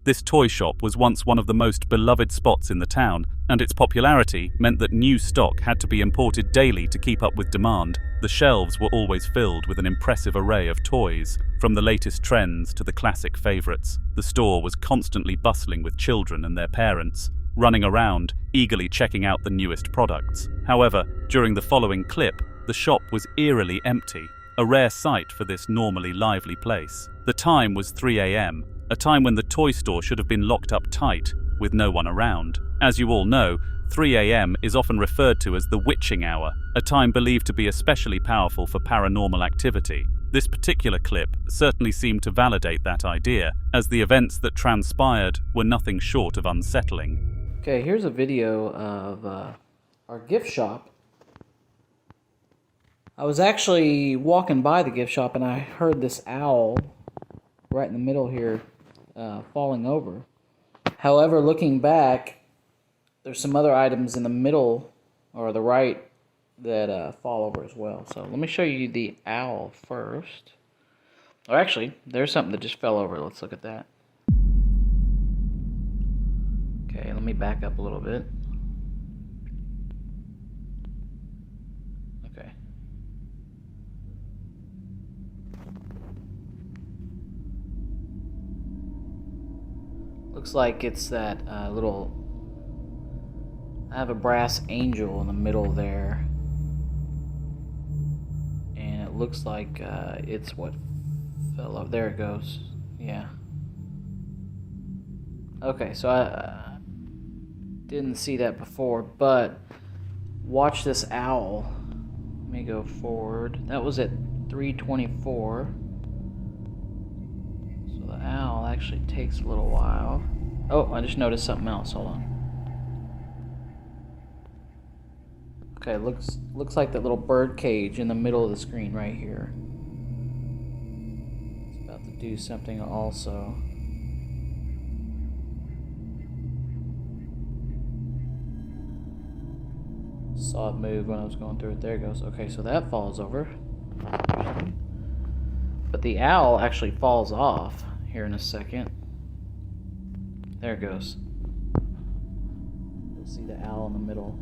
This toy shop was once one of the most beloved spots in the town, and its popularity meant that new stock had to be imported daily to keep up with demand. The shelves were always filled with an impressive array of toys, from the latest trends to the classic favorites. The store was constantly bustling with children and their parents, running around, eagerly checking out the newest products. However, during the following clip, the shop was eerily empty, a rare sight for this normally lively place. The time was 3 a.m., a time when the toy store should have been locked up tight, with no one around. As you all know, 3 a.m. is often referred to as the witching hour, a time believed to be especially powerful for paranormal activity. This particular clip certainly seemed to validate that idea, as the events that transpired were nothing short of unsettling. Okay, here's a video of our gift shop. I was actually walking by the gift shop and I heard this owl right in the middle here falling over. However, looking back, there's some other items in the middle or the right that fall over as well. So let me show you the owl first. Or actually, there's something that just fell over. Let's look at that. Okay, let me back up a little bit. Okay. Looks like it's that little... I have a brass angel in the middle there. And it looks like it's what fell over. There it goes. Yeah. Okay, so I didn't see that before, but watch this owl. Let me go forward. That was at 3:24. So the owl actually takes a little while. Oh, I just noticed something else. Hold on. Okay, looks like that little bird cage in the middle of the screen right here. It's about to do something also. Saw it move when I was going through it. There it goes. Okay, so that falls over. But the owl actually falls off here in a second. There it goes. You'll see the owl in the middle.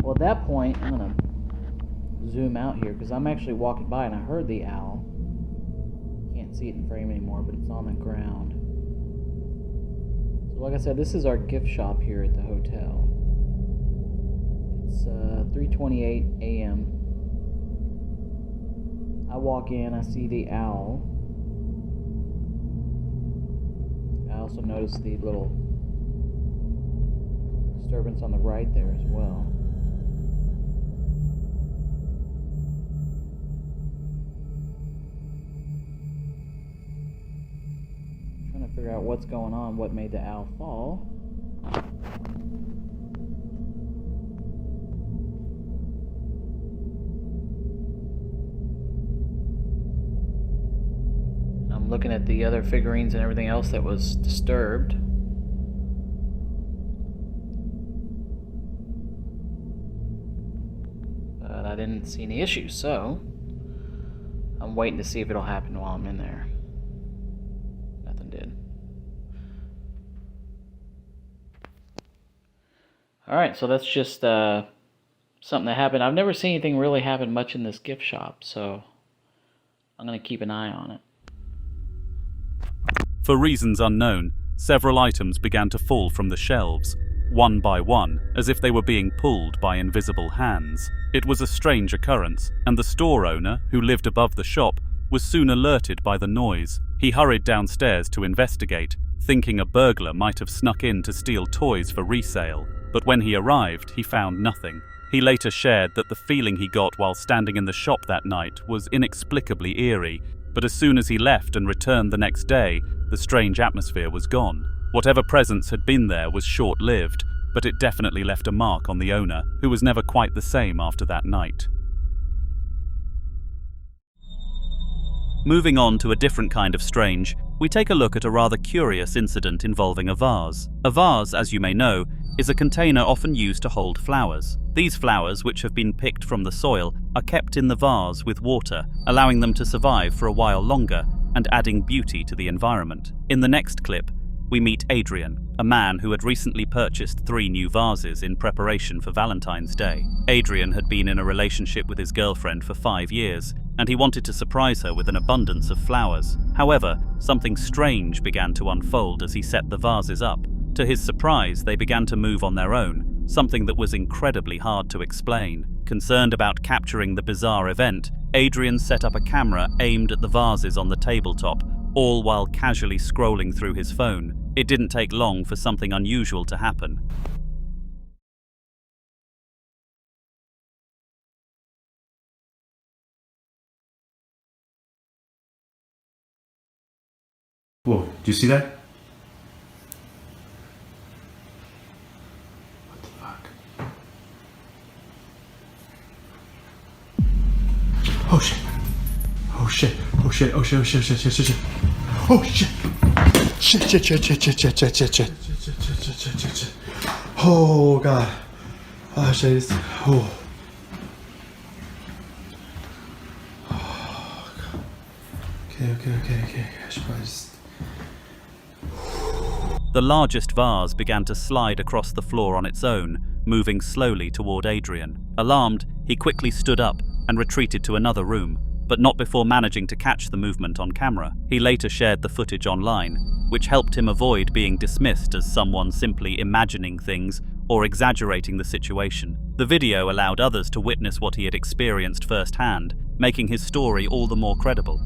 Well, at that point, I'm going to zoom out here because I'm actually walking by and I heard the owl. Can't see it in frame anymore, but it's on the ground. So like I said, this is our gift shop here at the hotel. It's 3:28 a.m. I walk in, I see the owl. I also noticed the little disturbance on the right there as well. Trying to figure out what's going on, what made the owl fall. I'm looking at the other figurines and everything else that was disturbed. But I didn't see any issues, so I'm waiting to see if it'll happen while I'm in there. Nothing did. Alright, so that's just something that happened. I've never seen anything really happen much in this gift shop, so I'm going to keep an eye on it. For reasons unknown, several items began to fall from the shelves, one by one, as if they were being pulled by invisible hands. It was a strange occurrence, and the store owner, who lived above the shop, was soon alerted by the noise. He hurried downstairs to investigate, thinking a burglar might have snuck in to steal toys for resale. But when he arrived, he found nothing. He later shared that the feeling he got while standing in the shop that night was inexplicably eerie, but as soon as he left and returned the next day, the strange atmosphere was gone. Whatever presence had been there was short-lived, but it definitely left a mark on the owner, who was never quite the same after that night. Moving on to a different kind of strange, we take a look at a rather curious incident involving a vase. A vase, as you may know, is a container often used to hold flowers. These flowers, which have been picked from the soil, are kept in the vase with water, allowing them to survive for a while longer and adding beauty to the environment. In the next clip, we meet Adrian, a man who had recently purchased 3 new vases in preparation for Valentine's Day. Adrian had been in a relationship with his girlfriend for 5 years, and he wanted to surprise her with an abundance of flowers. However, something strange began to unfold as he set the vases up. To his surprise, they began to move on their own, something that was incredibly hard to explain. Concerned about capturing the bizarre event, Adrian set up a camera aimed at the vases on the tabletop, all while casually scrolling through his phone. It didn't take long for something unusual to happen. Whoa, do you see that? What the fuck? Oh shit. Oh shit. Oh shit. Oh shit. Oh shit. Shit. Shit. Shit. Shit. Oh shit. Shit. Shit. Shit. Shit. Shit. Shit. Shit. Shit. Shit. Oh god. Oh shit. Oh. Okay. I should probably just... The largest vase began to slide across the floor on its own, moving slowly toward Adrian. Alarmed, he quickly stood up and retreated to another room, but not before managing to catch the movement on camera. He later shared the footage online, which helped him avoid being dismissed as someone simply imagining things or exaggerating the situation. The video allowed others to witness what he had experienced firsthand, making his story all the more credible.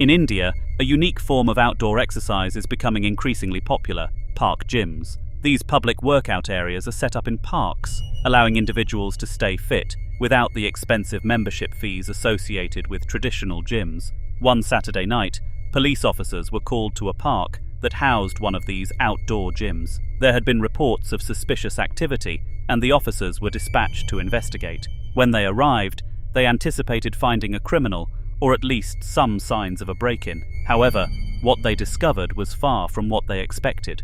In India, a unique form of outdoor exercise is becoming increasingly popular: park gyms. These public workout areas are set up in parks, allowing individuals to stay fit without the expensive membership fees associated with traditional gyms. One Saturday night, police officers were called to a park that housed one of these outdoor gyms. There had been reports of suspicious activity, and the officers were dispatched to investigate. When they arrived, they anticipated finding a criminal, or at least some signs of a break-in. However, what they discovered was far from what they expected.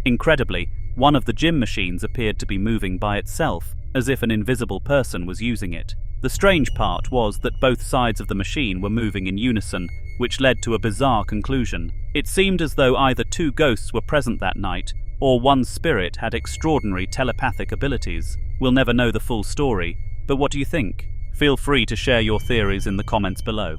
Incredibly, one of the gym machines appeared to be moving by itself, as if an invisible person was using it. The strange part was that both sides of the machine were moving in unison, which led to a bizarre conclusion. It seemed as though either 2 ghosts were present that night, or one spirit had extraordinary telepathic abilities. We'll never know the full story, but what do you think? Feel free to share your theories in the comments below.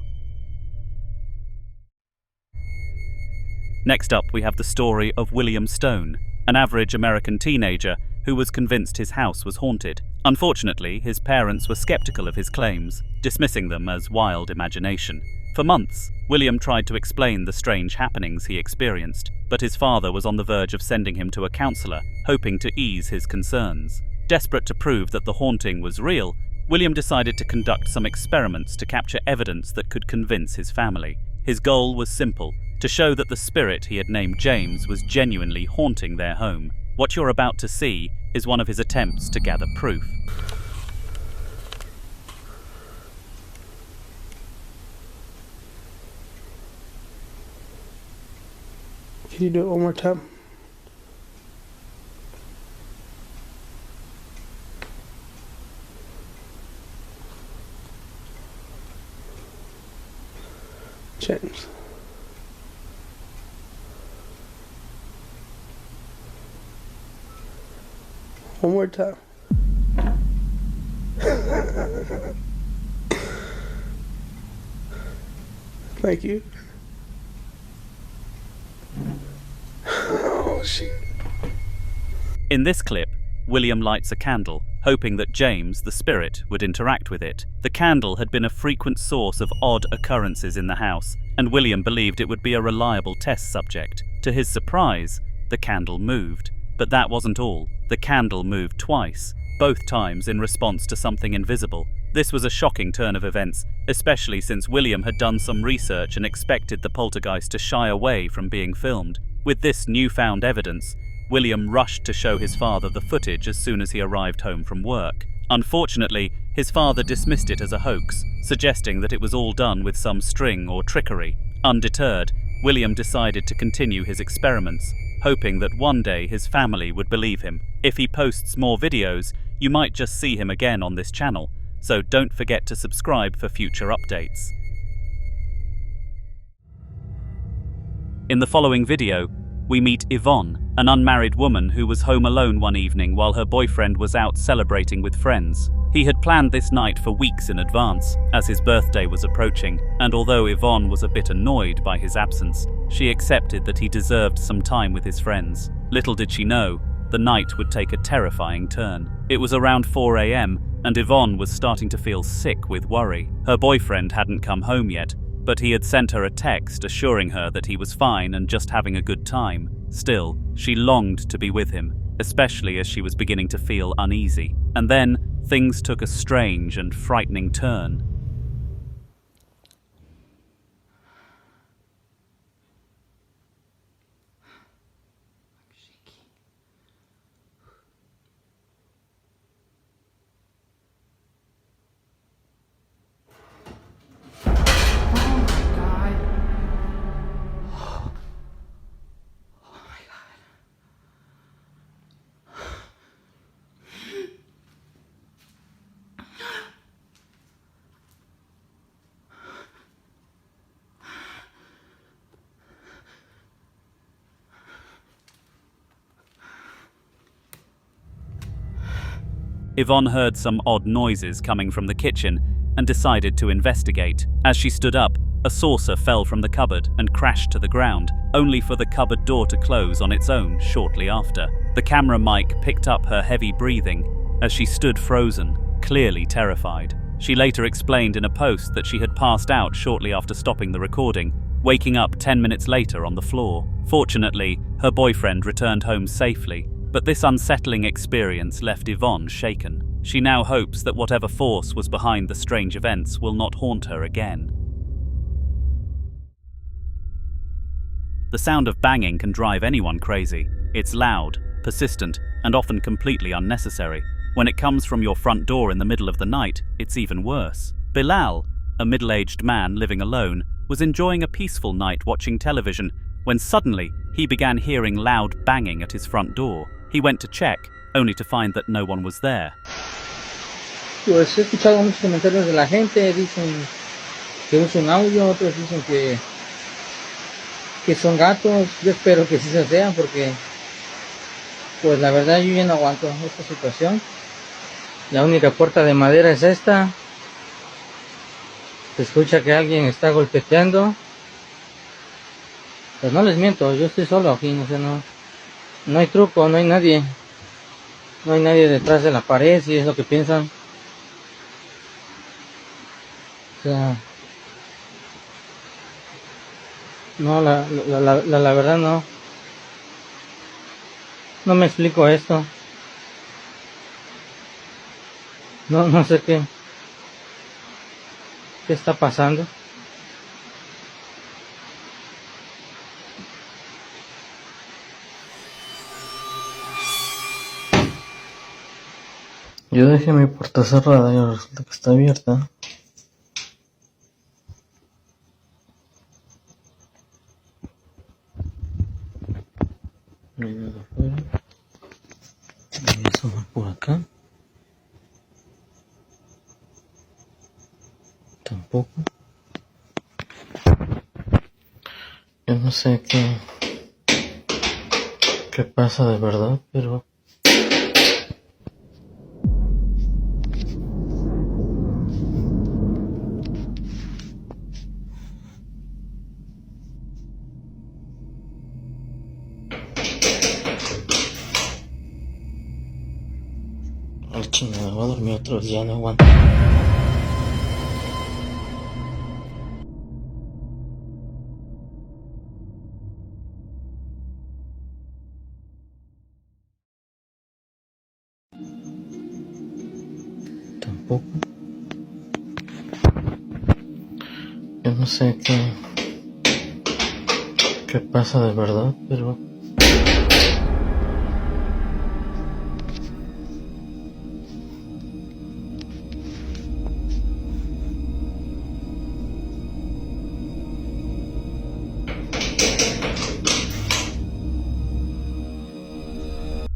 Next up, we have the story of William Stone, an average American teenager who was convinced his house was haunted. Unfortunately, his parents were skeptical of his claims, dismissing them as wild imagination. For months, William tried to explain the strange happenings he experienced, but his father was on the verge of sending him to a counselor, hoping to ease his concerns. Desperate to prove that the haunting was real, William decided to conduct some experiments to capture evidence that could convince his family. His goal was simple: to show that the spirit he had named James was genuinely haunting their home. What you're about to see is one of his attempts to gather proof. Can you do it one more time? James. One more time. Thank you. Oh, shit. In this clip, William lights a candle, hoping that James, the spirit, would interact with it. The candle had been a frequent source of odd occurrences in the house, and William believed it would be a reliable test subject. To his surprise, the candle moved. But that wasn't all. The candle moved twice, both times in response to something invisible. This was a shocking turn of events, especially since William had done some research and expected the poltergeist to shy away from being filmed. With this newfound evidence, William rushed to show his father the footage as soon as he arrived home from work. Unfortunately, his father dismissed it as a hoax, suggesting that it was all done with some string or trickery. Undeterred, William decided to continue his experiments, hoping that one day his family would believe him. If he posts more videos, you might just see him again on this channel, so don't forget to subscribe for future updates. In the following video, we meet Yvonne, an unmarried woman who was home alone one evening while her boyfriend was out celebrating with friends. He had planned this night for weeks in advance, as his birthday was approaching, and although Yvonne was a bit annoyed by his absence, she accepted that he deserved some time with his friends. Little did she know, the night would take a terrifying turn. It was around 4 a.m, and Yvonne was starting to feel sick with worry. Her boyfriend hadn't come home yet, but he had sent her a text assuring her that he was fine and just having a good time. Still, she longed to be with him, especially as she was beginning to feel uneasy. And then, things took a strange and frightening turn. Yvonne heard some odd noises coming from the kitchen and decided to investigate. As she stood up, a saucer fell from the cupboard and crashed to the ground, only for the cupboard door to close on its own shortly after. The camera mic picked up her heavy breathing as she stood frozen, clearly terrified. She later explained in a post that she had passed out shortly after stopping the recording, waking up 10 minutes later on the floor. Fortunately, her boyfriend returned home safely, but this unsettling experience left Yvonne shaken. She now hopes that whatever force was behind the strange events will not haunt her again. The sound of banging can drive anyone crazy. It's loud, persistent, and often completely unnecessary. When it comes from your front door in the middle of the night, it's even worse. Bilal, a middle-aged man living alone, was enjoying a peaceful night watching television when suddenly he began hearing loud banging at his front door. He went to check, only to find that no one was there. Pues he escuchado muchos comentarios de la gente, dicen que es un audio, otros dicen que son gatos. Yo espero que sí se sean porque pues la verdad yo ya no aguanto esta situación. La única puerta de madera es esta. Se escucha que alguien está golpeteando. Pues no les miento, yo estoy solo aquí, o sea, no hay truco, no hay nadie. No hay nadie detrás de la pared, si es lo que piensan. O sea, no, la verdad no. No me explico esto. No sé qué está pasando. Yo dejé mi puerta cerrada y ahora resulta que está abierta. No hay nada afuera. Voy a asomar por acá. Tampoco. Yo no sé qué pasa de verdad, pero Valor mi otro día no one. Tampoco. Yo no sé qué pasa de verdad, pero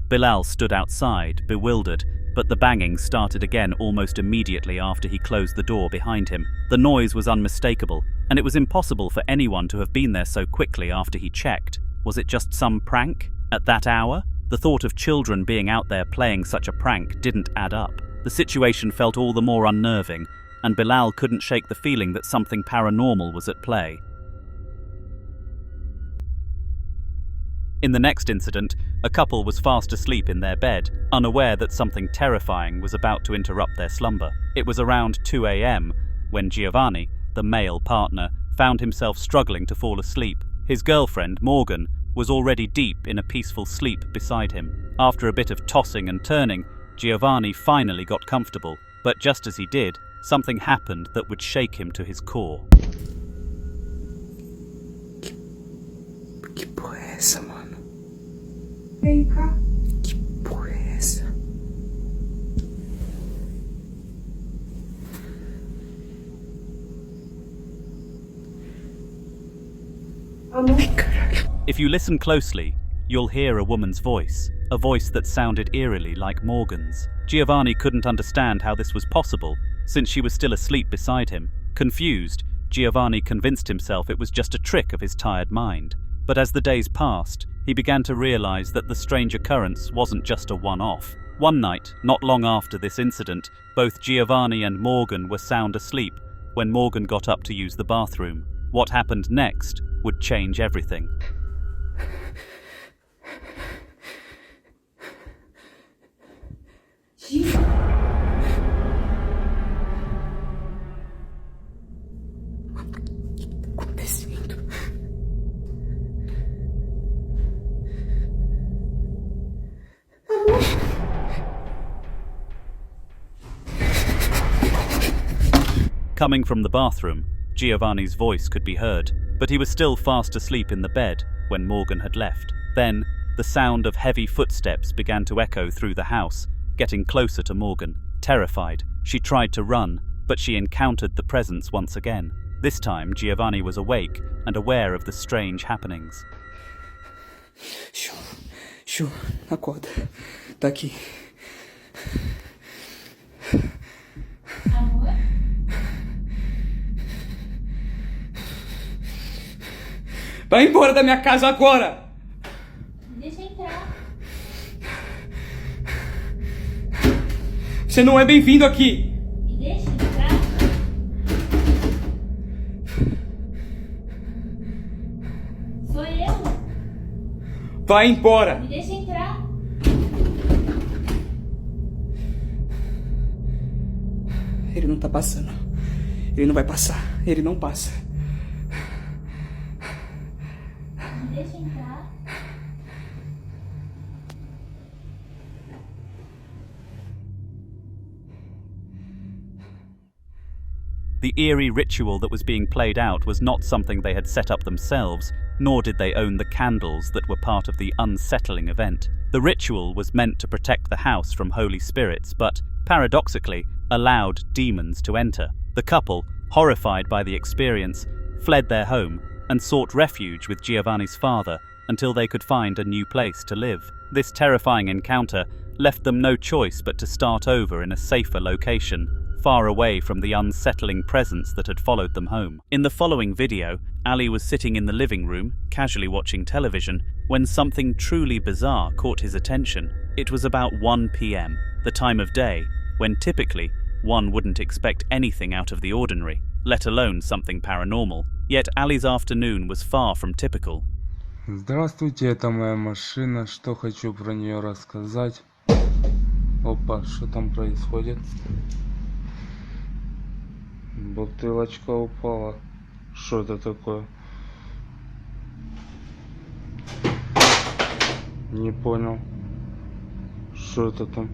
Bilal stood outside, bewildered, but the banging started again almost immediately after he closed the door behind him. The noise was unmistakable, and it was impossible for anyone to have been there so quickly after he checked. Was it just some prank? At that hour? The thought of children being out there playing such a prank didn't add up. The situation felt all the more unnerving, and Bilal couldn't shake the feeling that something paranormal was at play. In the next incident, a couple was fast asleep in their bed, unaware that something terrifying was about to interrupt their slumber. It was around 2 a.m. when Giovanni, the male partner, found himself struggling to fall asleep. His girlfriend, Morgan, was already deep in a peaceful sleep beside him. After a bit of tossing and turning, Giovanni finally got comfortable, but just as he did, something happened that would shake him to his core. Que porra é essa, mano? Vem cá. Que porra é essa? Ai, caralho. If you listen closely, you'll hear a woman's voice, a voice that sounded eerily like Morgan's. Giovanni couldn't understand how this was possible, since she was still asleep beside him. Confused, Giovanni convinced himself it was just a trick of his tired mind. But as the days passed, he began to realize that the strange occurrence wasn't just a one-off. One night, not long after this incident, both Giovanni and Morgan were sound asleep when Morgan got up to use the bathroom. What happened next would change everything. Coming from the bathroom, Giovanni's voice could be heard, but he was still fast asleep in the bed when Morgan had left. Then, the sound of heavy footsteps began to echo through the house, getting closer to Morgan. Terrified, she tried to run, but she encountered the presence once again. This time, Giovanni was awake and aware of the strange happenings. Shoo, acorda. Tá aqui. Amor? Vai embora da minha casa agora! Deixa entrar. Você não é bem-vindo aqui! Me deixa entrar. Sou eu. Vai embora! Me deixa entrar. Ele não tá passando. Ele não vai passar. Ele não passa. Me deixa entrar. The eerie ritual that was being played out was not something they had set up themselves, nor did they own the candles that were part of the unsettling event. The ritual was meant to protect the house from holy spirits, but, paradoxically, allowed demons to enter. The couple, horrified by the experience, fled their home and sought refuge with Giovanni's father until they could find a new place to live. This terrifying encounter left them no choice but to start over in a safer location, far away from the unsettling presence that had followed them home. In the following video, Ali was sitting in the living room, casually watching television, when something truly bizarre caught his attention. It was about 1 p.m, the time of day when typically one wouldn't expect anything out of the ordinary, let alone something paranormal. Yet Ali's afternoon was far from typical. Здравствуйте, это моя машина. Что хочу про нее рассказать? Опа, что там происходит? Бутылочка упала. Что это такое? Не понял. Что это там?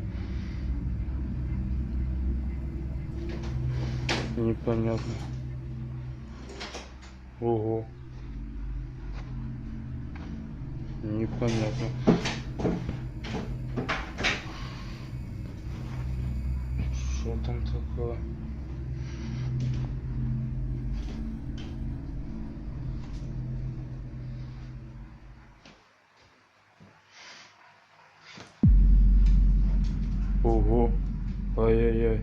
Непонятно. Ого. Непонятно. Что там такое? Ого. Ай-яй-яй.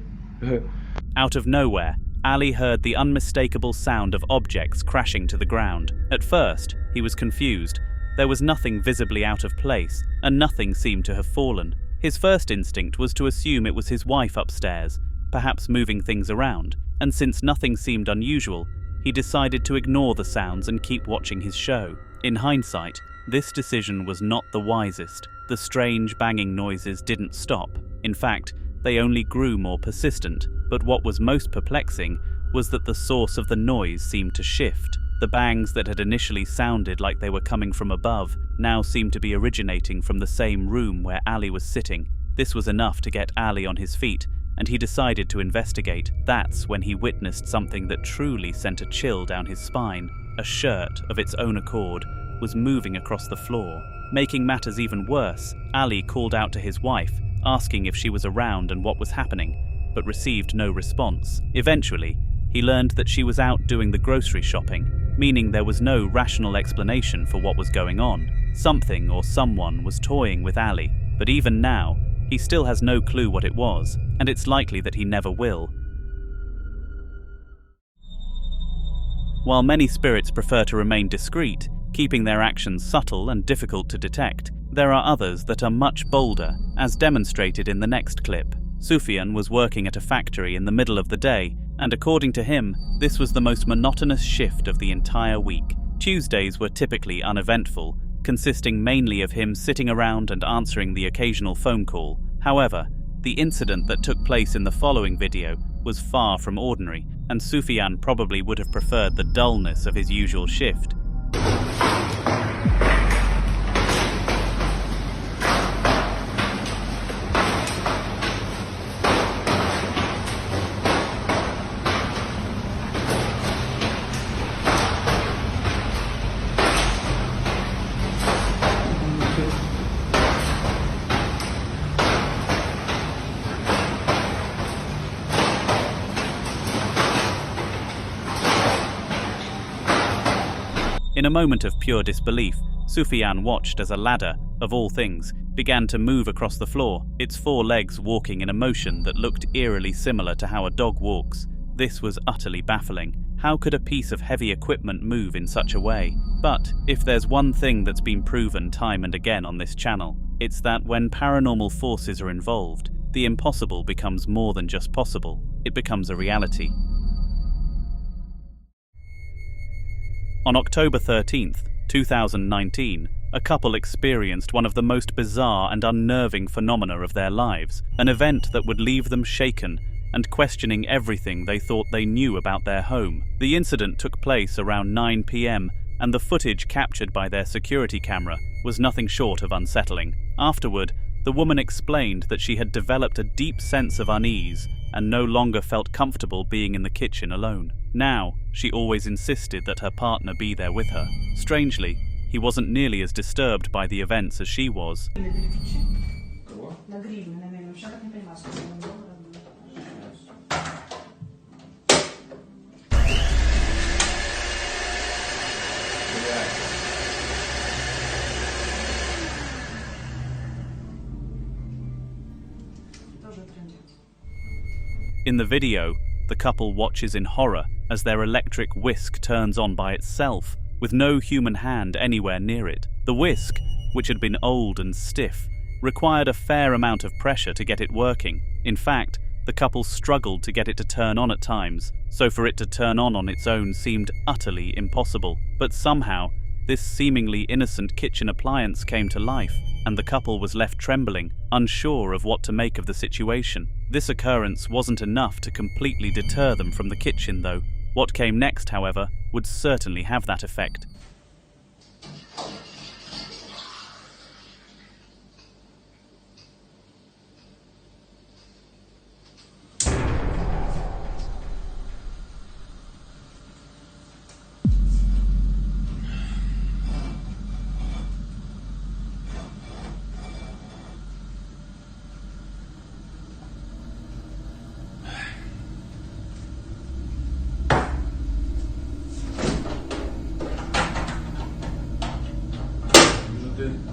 Out of nowhere, Ali heard the unmistakable sound of objects crashing to the ground. At first, he was confused. There was nothing visibly out of place, and nothing seemed to have fallen. His first instinct was to assume it was his wife upstairs, perhaps moving things around, and since nothing seemed unusual, he decided to ignore the sounds and keep watching his show. In hindsight, this decision was not the wisest. The strange banging noises didn't stop. In fact, they only grew more persistent, but what was most perplexing was that the source of the noise seemed to shift. The bangs that had initially sounded like they were coming from above now seemed to be originating from the same room where Ali was sitting. This was enough to get Ali on his feet, and he decided to investigate. That's when he witnessed something that truly sent a chill down his spine. A shirt, of its own accord, was moving across the floor. Making matters even worse, Ali called out to his wife, asking if she was around and what was happening, but received no response. Eventually, he learned that she was out doing the grocery shopping, meaning there was no rational explanation for what was going on. Something or someone was toying with Ali, but even now, he still has no clue what it was, and it's likely that he never will. While many spirits prefer to remain discreet, keeping their actions subtle and difficult to detect, there are others that are much bolder, as demonstrated in the next clip. Sufyan was working at a factory in the middle of the day, and according to him, this was the most monotonous shift of the entire week. Tuesdays were typically uneventful, consisting mainly of him sitting around and answering the occasional phone call. However, the incident that took place in the following video was far from ordinary, and Sufyan probably would have preferred the dullness of his usual shift. In a moment of pure disbelief, Sufyan watched as a ladder, of all things, began to move across the floor, its four legs walking in a motion that looked eerily similar to how a dog walks. This was utterly baffling. How could a piece of heavy equipment move in such a way? But if there's one thing that's been proven time and again on this channel, it's that when paranormal forces are involved, the impossible becomes more than just possible. It becomes a reality. On October 13th, 2019, a couple experienced one of the most bizarre and unnerving phenomena of their lives, an event that would leave them shaken and questioning everything they thought they knew about their home. The incident took place around 9 p.m, and the footage captured by their security camera was nothing short of unsettling. Afterward, the woman explained that she had developed a deep sense of unease and no longer felt comfortable being in the kitchen alone. Now, she always insisted that her partner be there with her. Strangely, he wasn't nearly as disturbed by the events as she was. In the video, the couple watches in horror as their electric whisk turns on by itself, with no human hand anywhere near it. The whisk, which had been old and stiff, required a fair amount of pressure to get it working. In fact, the couple struggled to get it to turn on at times, so for it to turn on its own seemed utterly impossible. But somehow, this seemingly innocent kitchen appliance came to life, and the couple was left trembling, unsure of what to make of the situation. This occurrence wasn't enough to completely deter them from the kitchen, though. What came next, however, would certainly have that effect.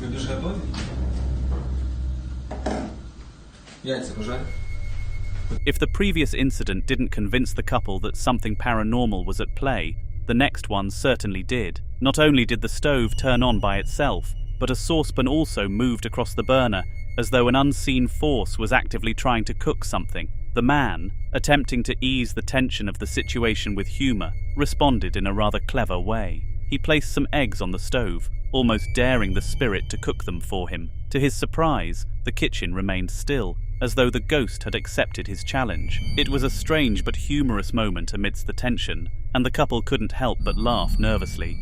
Będziesz gotowy? Яйца пожарь. If the previous incident didn't convince the couple that something paranormal was at play, the next one certainly did. Not only did the stove turn on by itself, but a saucepan also moved across the burner, as though an unseen force was actively trying to cook something. The man, attempting to ease the tension of the situation with humor, responded in a rather clever way. He placed some eggs on the stove, almost daring the spirit to cook them for him. To his surprise, the kitchen remained still, as though the ghost had accepted his challenge. It was a strange but humorous moment amidst the tension, and the couple couldn't help but laugh nervously.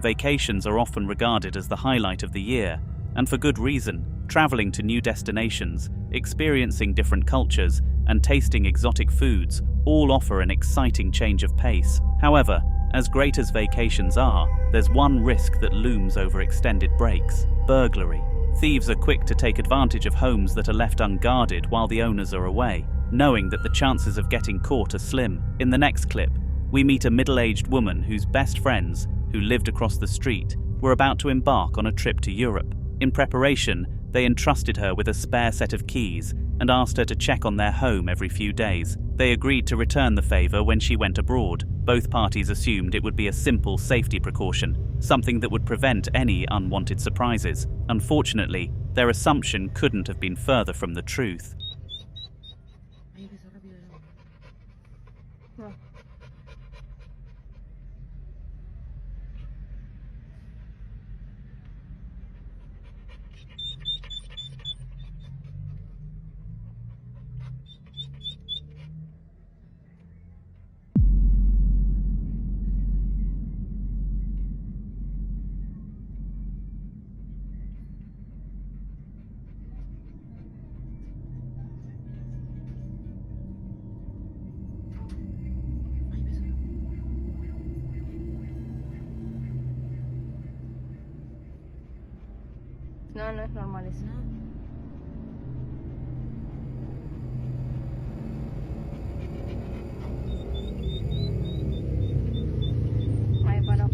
Vacations are often regarded as the highlight of the year, and for good reason. Traveling to new destinations, experiencing different cultures, and tasting exotic foods all offer an exciting change of pace. However, as great as vacations are, there's one risk that looms over extended breaks: burglary. Thieves are quick to take advantage of homes that are left unguarded while the owners are away, knowing that the chances of getting caught are slim. In the next clip, we meet a middle-aged woman whose best friends, who lived across the street, were about to embark on a trip to Europe. In preparation, they entrusted her with a spare set of keys and asked her to check on their home every few days. They agreed to return the favor when she went abroad. Both parties assumed it would be a simple safety precaution, something that would prevent any unwanted surprises. Unfortunately, their assumption couldn't have been further from the truth. No, no es normal eso. Ahí paró.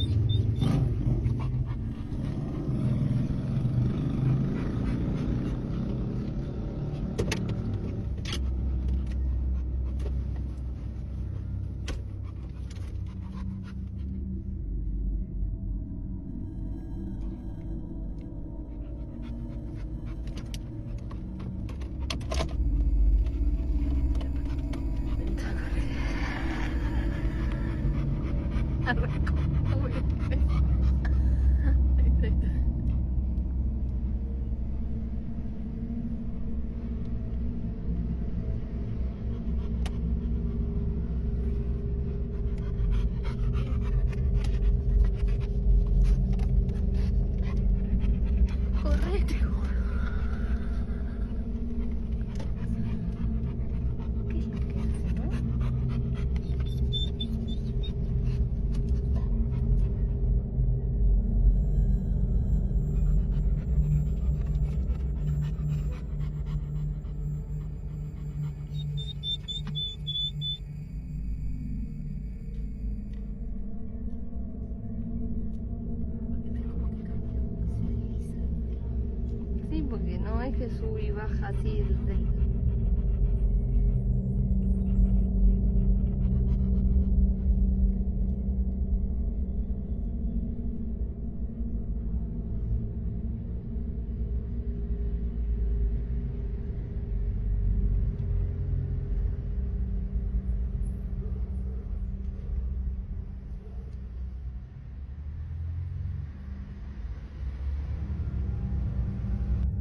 Sí, porque no es que sube y baja así del...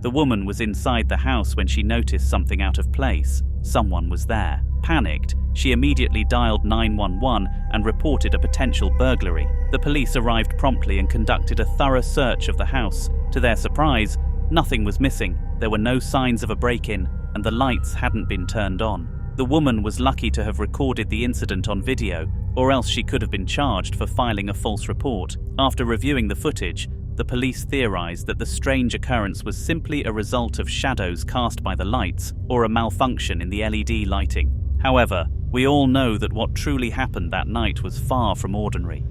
The woman was inside the house when she noticed something out of place. Someone was there. Panicked, she immediately dialed 911 and reported a potential burglary. The police arrived promptly and conducted a thorough search of the house. To their surprise, nothing was missing. There were no signs of a break-in, and the lights hadn't been turned on. The woman was lucky to have recorded the incident on video, or else she could have been charged for filing a false report. After reviewing the footage, the police theorized that the strange occurrence was simply a result of shadows cast by the lights or a malfunction in the LED lighting. However, we all know that what truly happened that night was far from ordinary.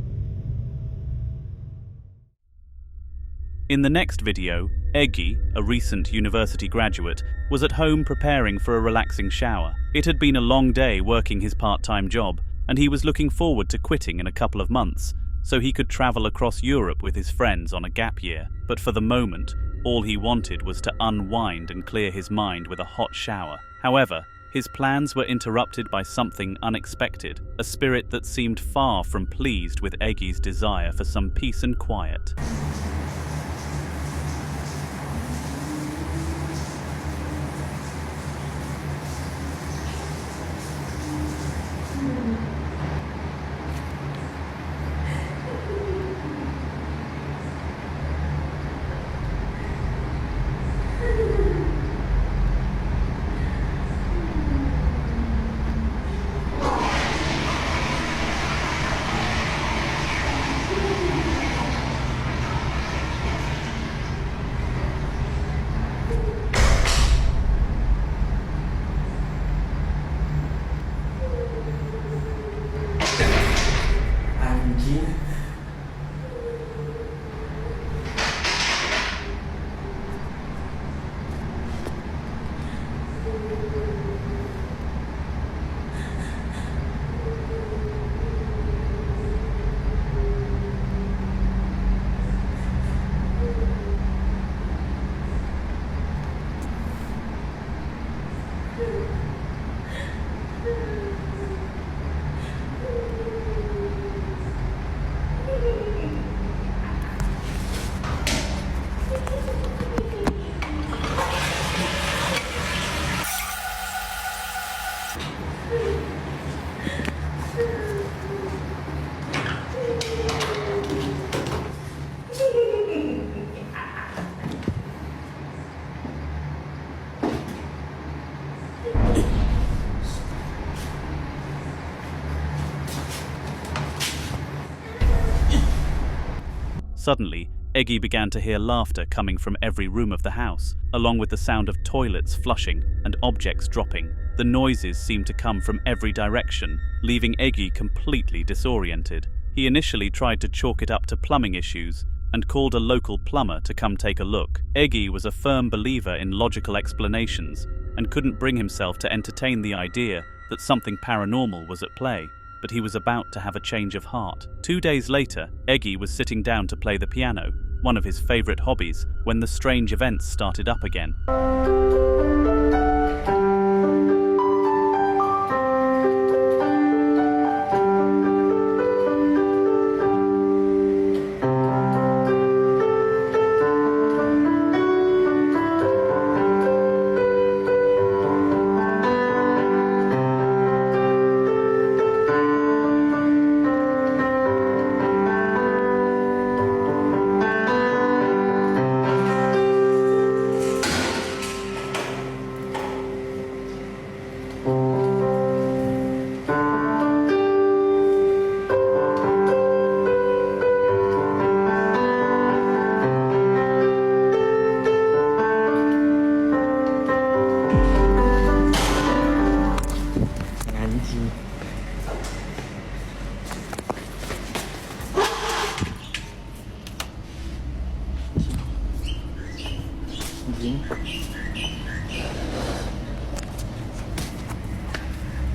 In the next video, Eggy, a recent university graduate, was at home preparing for a relaxing shower. It had been a long day working his part-time job, and he was looking forward to quitting in a couple of months, so he could travel across Europe with his friends on a gap year. But for the moment, all he wanted was to unwind and clear his mind with a hot shower. However, his plans were interrupted by something unexpected, a spirit that seemed far from pleased with Eggy's desire for some peace and quiet. Suddenly, Eggy began to hear laughter coming from every room of the house, along with the sound of toilets flushing and objects dropping. The noises seemed to come from every direction, leaving Eggy completely disoriented. He initially tried to chalk it up to plumbing issues and called a local plumber to come take a look. Eggy was a firm believer in logical explanations and couldn't bring himself to entertain the idea that something paranormal was at play. But he was about to have a change of heart. 2 days later, Eggy was sitting down to play the piano, one of his favorite hobbies, when the strange events started up again.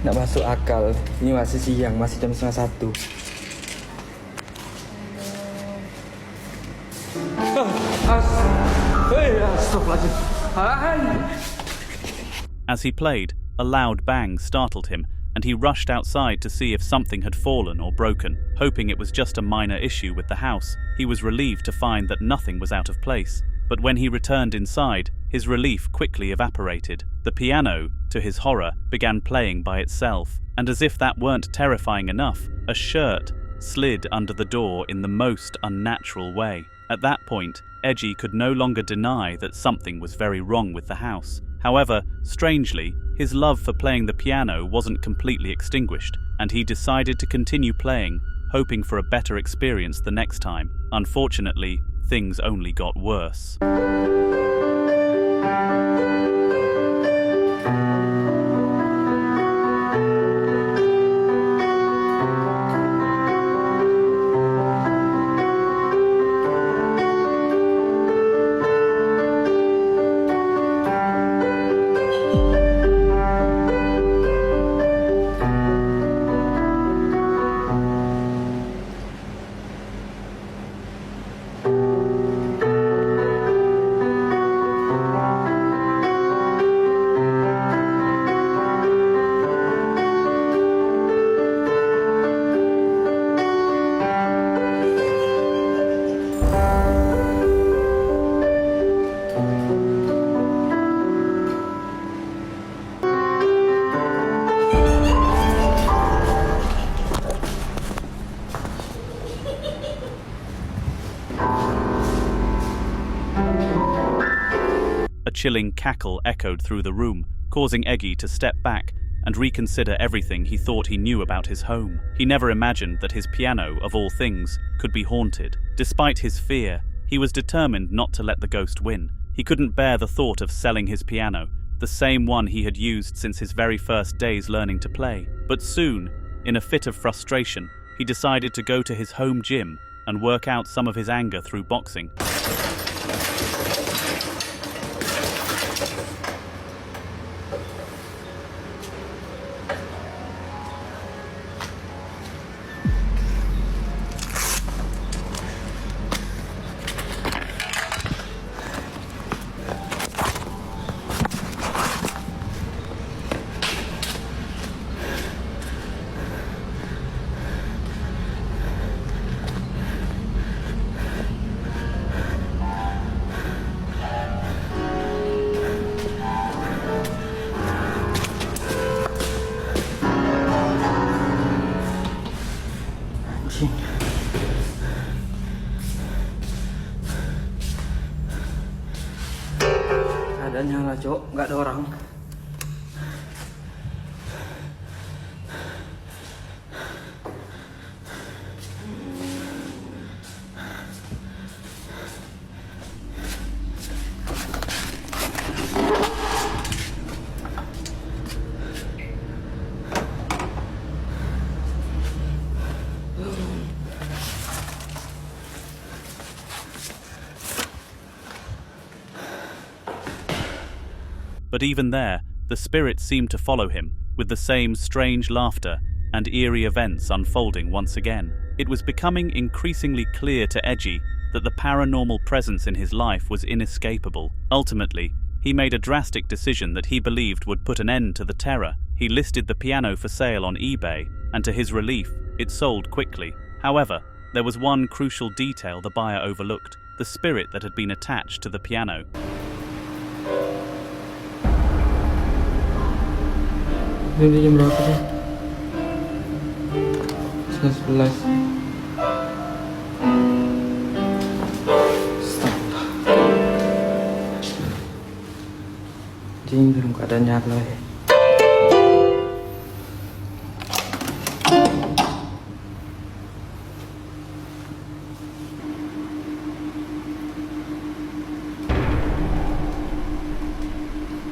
Nggak masuk akal. Ini masih siang, masih jam 12:30. As he played, a loud bang startled him, and he rushed outside to see if something had fallen or broken. Hoping it was just a minor issue with the house, he was relieved to find that nothing was out of place. but when he returned inside, his relief quickly evaporated. The piano, to his horror, began playing by itself, and as if that weren't terrifying enough, a shirt slid under the door in the most unnatural way. At that point, Edgy could no longer deny that something was very wrong with the house. However, strangely, his love for playing the piano wasn't completely extinguished, and he decided to continue playing, hoping for a better experience the next time. Unfortunately, things only got worse. A chilling cackle echoed through the room, causing Eggy to step back and reconsider everything he thought he knew about his home. He never imagined that his piano, of all things, could be haunted. Despite his fear, he was determined not to let the ghost win. He couldn't bear the thought of selling his piano, the same one he had used since his very first days learning to play. But soon, in a fit of frustration, he decided to go to his home gym and work out some of his anger through boxing. Keadaan nyala, Cok, nggak ada orang. But even there, the spirits seemed to follow him, with the same strange laughter and eerie events unfolding once again. It was becoming increasingly clear to Edgy that the paranormal presence in his life was inescapable. Ultimately, he made a drastic decision that he believed would put an end to the terror. He listed the piano for sale on eBay, and to his relief, it sold quickly. However, there was one crucial detail the buyer overlooked: the spirit that had been attached to the piano. Ini jam berapa sih? 11. Jing dalam keadaan nyala ya.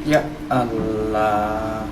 Ya Allah.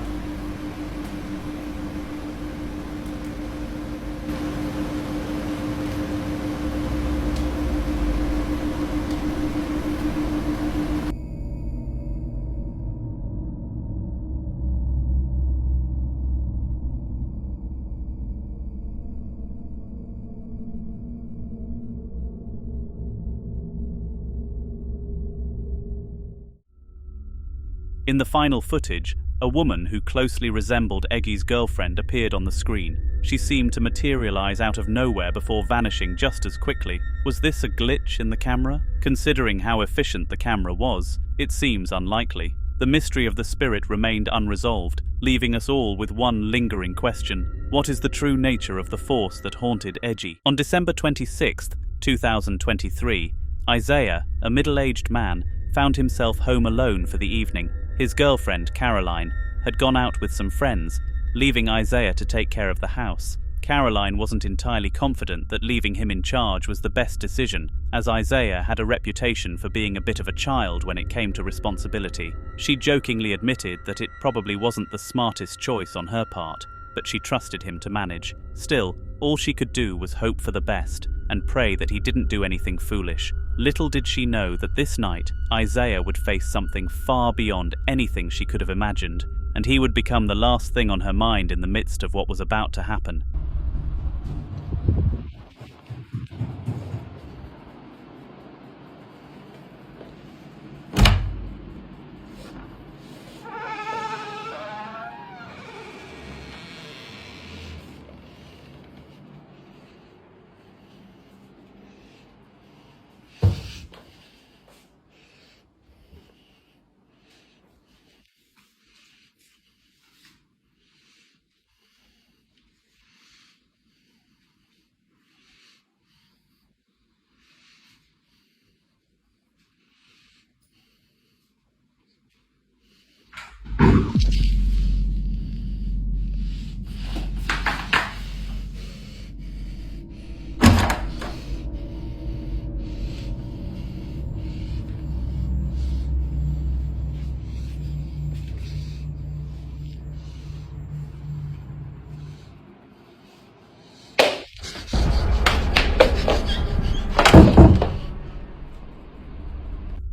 In the final footage, A woman who closely resembled Eggy's girlfriend appeared on the screen. She seemed to materialize out of nowhere before vanishing just as quickly. Was this a glitch in the camera? Considering how efficient the camera was, it seems unlikely. The mystery of the spirit remained unresolved, leaving us all with one lingering question. What is the true nature of the force that haunted Eggy? On December 26, 2023, Isaiah, a middle-aged man, found himself home alone for the evening. His girlfriend, Caroline, had gone out with some friends, leaving Isaiah to take care of the house. Caroline wasn't entirely confident that leaving him in charge was the best decision, as Isaiah had a reputation for being a bit of a child when it came to responsibility. She jokingly admitted that it probably wasn't the smartest choice on her part, but she trusted him to manage. Still, all she could do was hope for the best and pray that he didn't do anything foolish. Little did she know that this night, Isaiah would face something far beyond anything she could have imagined, and he would become the last thing on her mind in the midst of what was about to happen.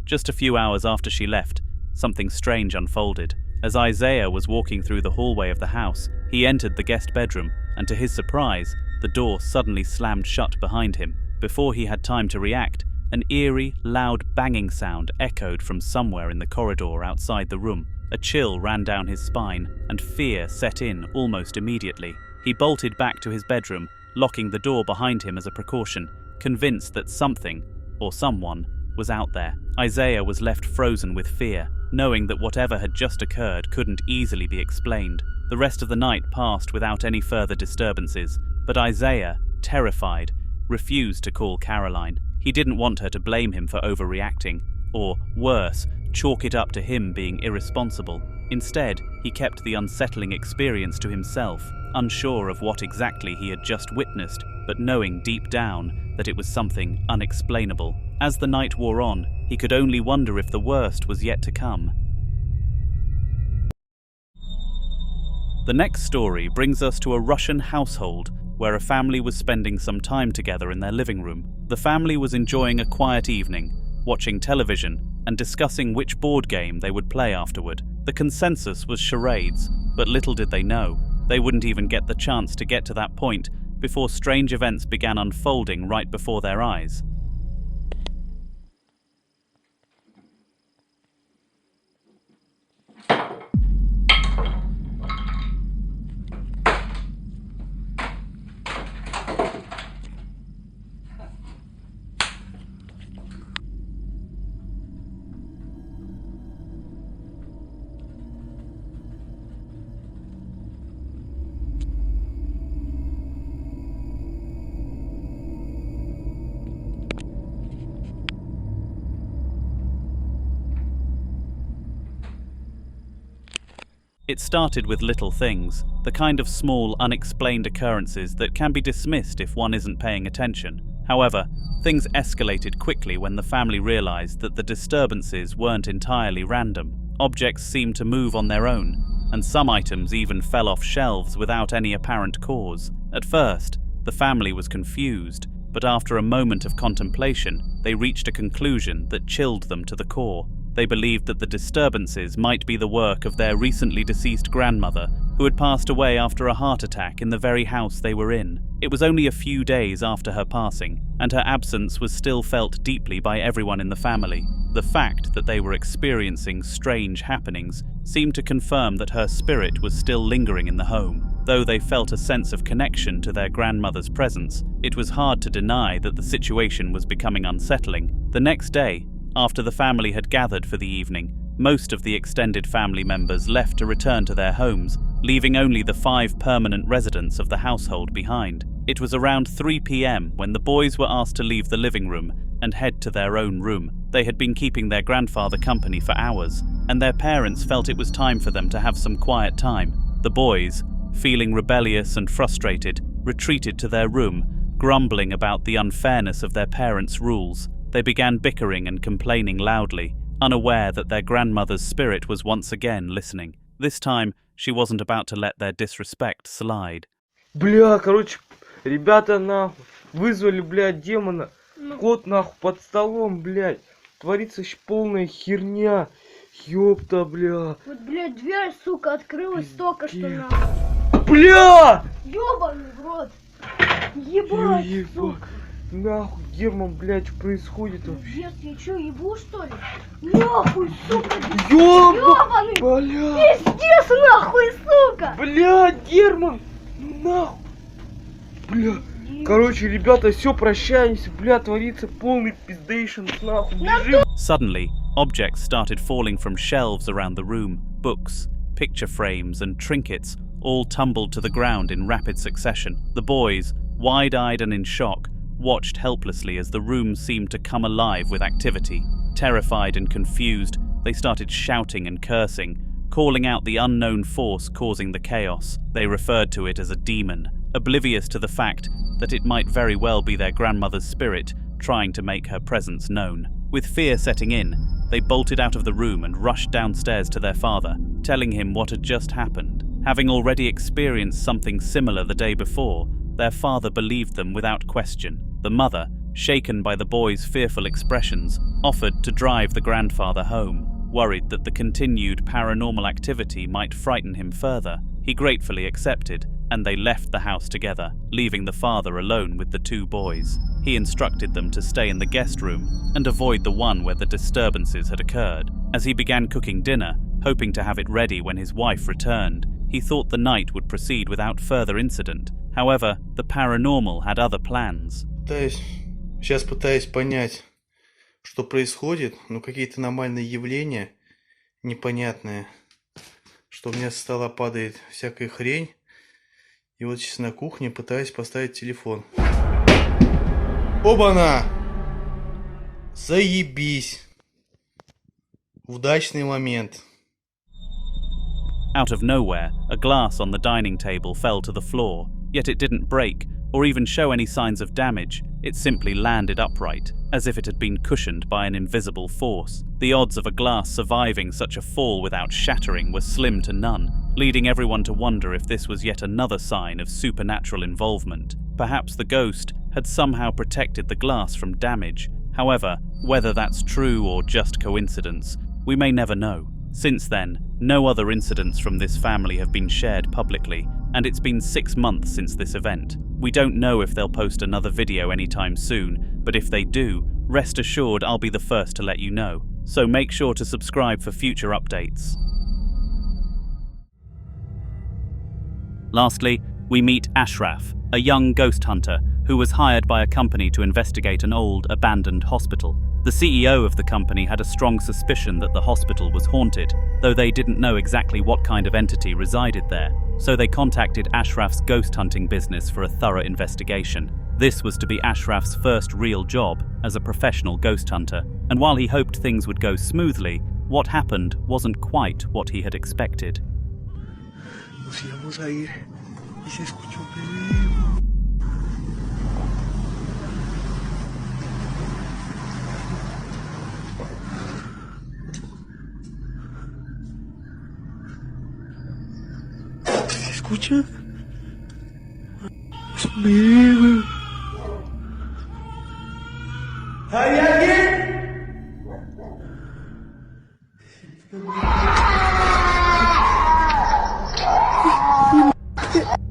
Just a few hours after she left, something strange unfolded. As Isaiah was walking through the hallway of the house, he entered the guest bedroom, and to his surprise, the door suddenly slammed shut behind him. Before he had time to react, an eerie, loud banging sound echoed from somewhere in the corridor outside the room. A chill ran down his spine, and fear set in almost immediately. He bolted back to his bedroom, locking the door behind him as a precaution, convinced that something, or someone, was out there. Isaiah was left frozen with fear, knowing that whatever had just occurred couldn't easily be explained. The rest of the night passed without any further disturbances, but Isaiah, terrified, refused to call Caroline. He didn't want her to blame him for overreacting, or, worse, chalk it up to him being irresponsible. Instead, he kept the unsettling experience to himself, unsure of what exactly he had just witnessed, but knowing deep down that it was something unexplainable. As the night wore on, he could only wonder if the worst was yet to come. The next story brings us to a Russian household where a family was spending some time together in their living room. The family was enjoying a quiet evening, watching television and discussing which board game they would play afterward. The consensus was charades, but little did they know, they wouldn't even get the chance to get to that point before strange events began unfolding right before their eyes. It started with little things, the kind of small, unexplained occurrences that can be dismissed if one isn't paying attention. However, things escalated quickly when the family realized that the disturbances weren't entirely random. Objects seemed to move on their own, and some items even fell off shelves without any apparent cause. At first, the family was confused, but after a moment of contemplation, they reached a conclusion that chilled them to the core. They believed that the disturbances might be the work of their recently deceased grandmother, who had passed away after a heart attack in the very house they were in. It was only a few days after her passing, and her absence was still felt deeply by everyone in the family. The fact that they were experiencing strange happenings seemed to confirm that her spirit was still lingering in the home. Though they felt a sense of connection to their grandmother's presence, it was hard to deny that the situation was becoming unsettling. The next day, after the family had gathered for the evening, most of the extended family members left to return to their homes, leaving only the 5 permanent residents of the household behind. It was around 3 p.m. when the boys were asked to leave the living room and head to their own room. They had been keeping their grandfather company for hours, and their parents felt it was time for them to have some quiet time. The boys, feeling rebellious and frustrated, retreated to their room, grumbling about the unfairness of their parents' rules. They began bickering and complaining loudly, unaware that their grandmother's spirit was once again listening. This time, she wasn't about to let their disrespect slide. Бля, короче, ребята нахуй, вызвали, блядь, демона. Кот нахуй под столом, блядь. Творится полная херня. Ёпта, бля. Вот, блядь, дверь, сука, открылась только что нахуй. Бля! Ёбаный в рот. Ебать, сука. Нахуй, Герман, блядь, что происходит вообще? Пиздец, я чё, ебу, что ли? Нахуй, сука. Ёбаный, бля. Пиздец, нахуй, сука. Бля, Герман, нахуй. Бля. Короче, ребята, все, прощаемся, бля, творится полный пиздейшн, нахуй, бежим. Suddenly, objects started falling from shelves around the room. Books, picture frames, and trinkets all tumbled to the ground in rapid succession. The boys, wide-eyed and in shock, watched helplessly as the room seemed to come alive with activity. Terrified and confused, they started shouting and cursing, calling out the unknown force causing the chaos. They referred to it as a demon, oblivious to the fact that it might very well be their grandmother's spirit trying to make her presence known. With fear setting in, they bolted out of the room and rushed downstairs to their father, telling him what had just happened. Having already experienced something similar the day before, their father believed them without question. The mother, shaken by the boys' fearful expressions, offered to drive the grandfather home, worried that the continued paranormal activity might frighten him further. He gratefully accepted, and they left the house together, leaving the father alone with the 2 boys. He instructed them to stay in the guest room and avoid the one where the disturbances had occurred. As he began cooking dinner, hoping to have it ready when his wife returned, he thought the night would proceed without further incident. However, the paranormal had other plans. Сейчас пытаюсь понять, что происходит, но какие-то аномальные явления непонятные, что у меня со стола падает всякая хрень. И вот сейчас на кухне пытаюсь поставить телефон. Оба-на! Заебись! Удачный момент. Out of nowhere, a glass on the dining table fell to the floor, yet it didn't break or even show any signs of damage. It simply landed upright, as if it had been cushioned by an invisible force. The odds of a glass surviving such a fall without shattering were slim to none, leading everyone to wonder if this was yet another sign of supernatural involvement. Perhaps the ghost had somehow protected the glass from damage. However, whether that's true or just coincidence, we may never know. Since then, no other incidents from this family have been shared publicly, and it's been 6 months since this event. We don't know if they'll post another video anytime soon, but if they do, rest assured I'll be the first to let you know. So make sure to subscribe for future updates. Lastly, we meet Ashraf, a young ghost hunter who was hired by a company to investigate an old, abandoned hospital. The CEO of the company had a strong suspicion that the hospital was haunted, though they didn't know exactly what kind of entity resided there. So they contacted Ashraf's ghost hunting business for a thorough investigation. This was to be Ashraf's first real job as a professional ghost hunter, and while he hoped things would go smoothly, what happened wasn't quite what he had expected. Escucha. Amigo. ¿Hay alguien?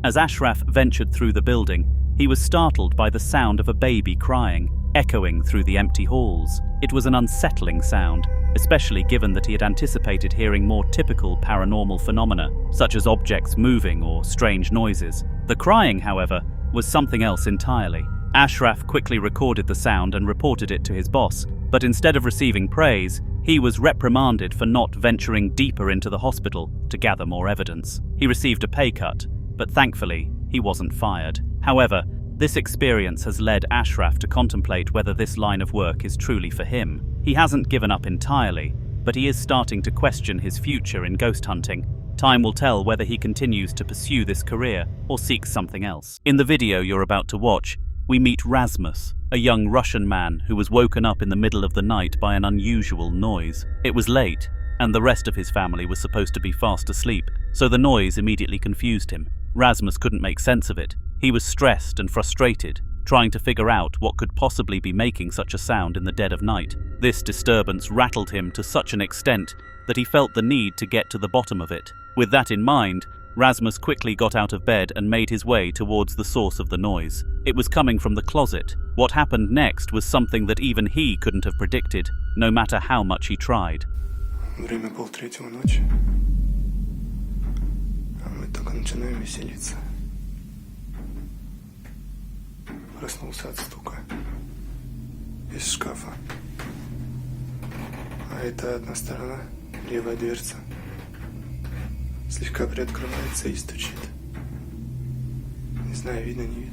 As Ashraf ventured through the building, he was startled by the sound of a baby crying, echoing through the empty halls. It was an unsettling sound, especially given that he had anticipated hearing more typical paranormal phenomena, such as objects moving or strange noises. The crying, however, was something else entirely. Ashraf quickly recorded the sound and reported it to his boss, but instead of receiving praise, he was reprimanded for not venturing deeper into the hospital to gather more evidence. He received a pay cut, but thankfully, he wasn't fired. However, this experience has led Ashraf to contemplate whether this line of work is truly for him. He hasn't given up entirely, but he is starting to question his future in ghost hunting. Time will tell whether he continues to pursue this career or seeks something else. In the video you're about to watch, we meet Rasmus, a young Russian man who was woken up in the middle of the night by an unusual noise. It was late, and the rest of his family was supposed to be fast asleep, so the noise immediately confused him. Rasmus couldn't make sense of it. He was stressed and frustrated, trying to figure out what could possibly be making such a sound in the dead of night. This disturbance rattled him to such an extent that he felt the need to get to the bottom of it. With that in mind, Rasmus quickly got out of bed and made his way towards the source of the noise. It was coming from the closet. What happened next was something that even he couldn't have predicted, no matter how much he tried. Время 2:30 ночи, а мы только начинаем веселиться. Проснулся от стука из шкафа. А это одна сторона, левая дверца, слегка приоткрывается и стучит. Не знаю, видно, не видно.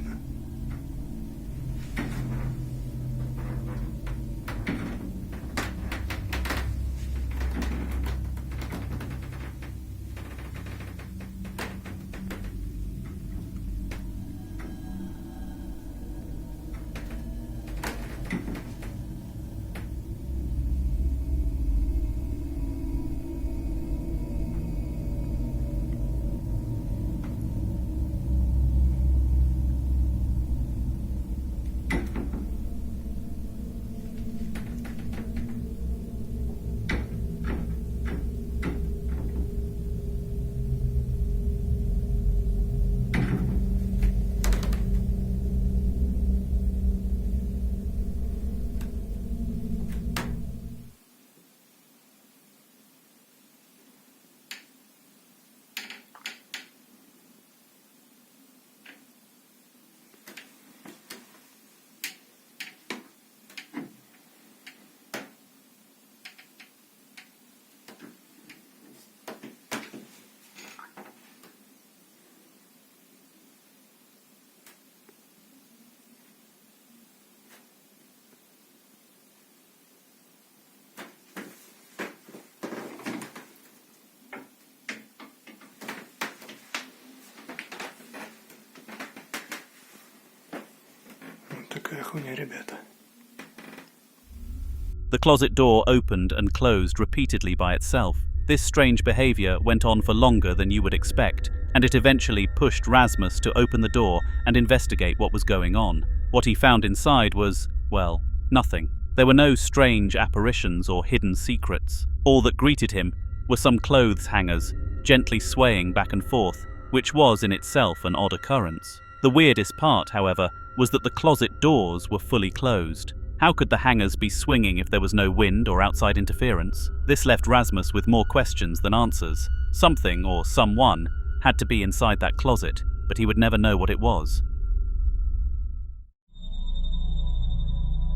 Такая хуйня, ребята. The closet door opened and closed repeatedly by itself. This strange behavior went on for longer than you would expect, and it eventually pushed Rasmus to open the door and investigate what was going on. What he found inside was, well, nothing. There were no strange apparitions or hidden secrets. All that greeted him were some clothes hangers, gently swaying back and forth, which was in itself an odd occurrence. The weirdest part, however, was that the closet doors were fully closed. How could the hangers be swinging if there was no wind or outside interference? This left Rasmus with more questions than answers. Something or someone had to be inside that closet, but he would never know what it was.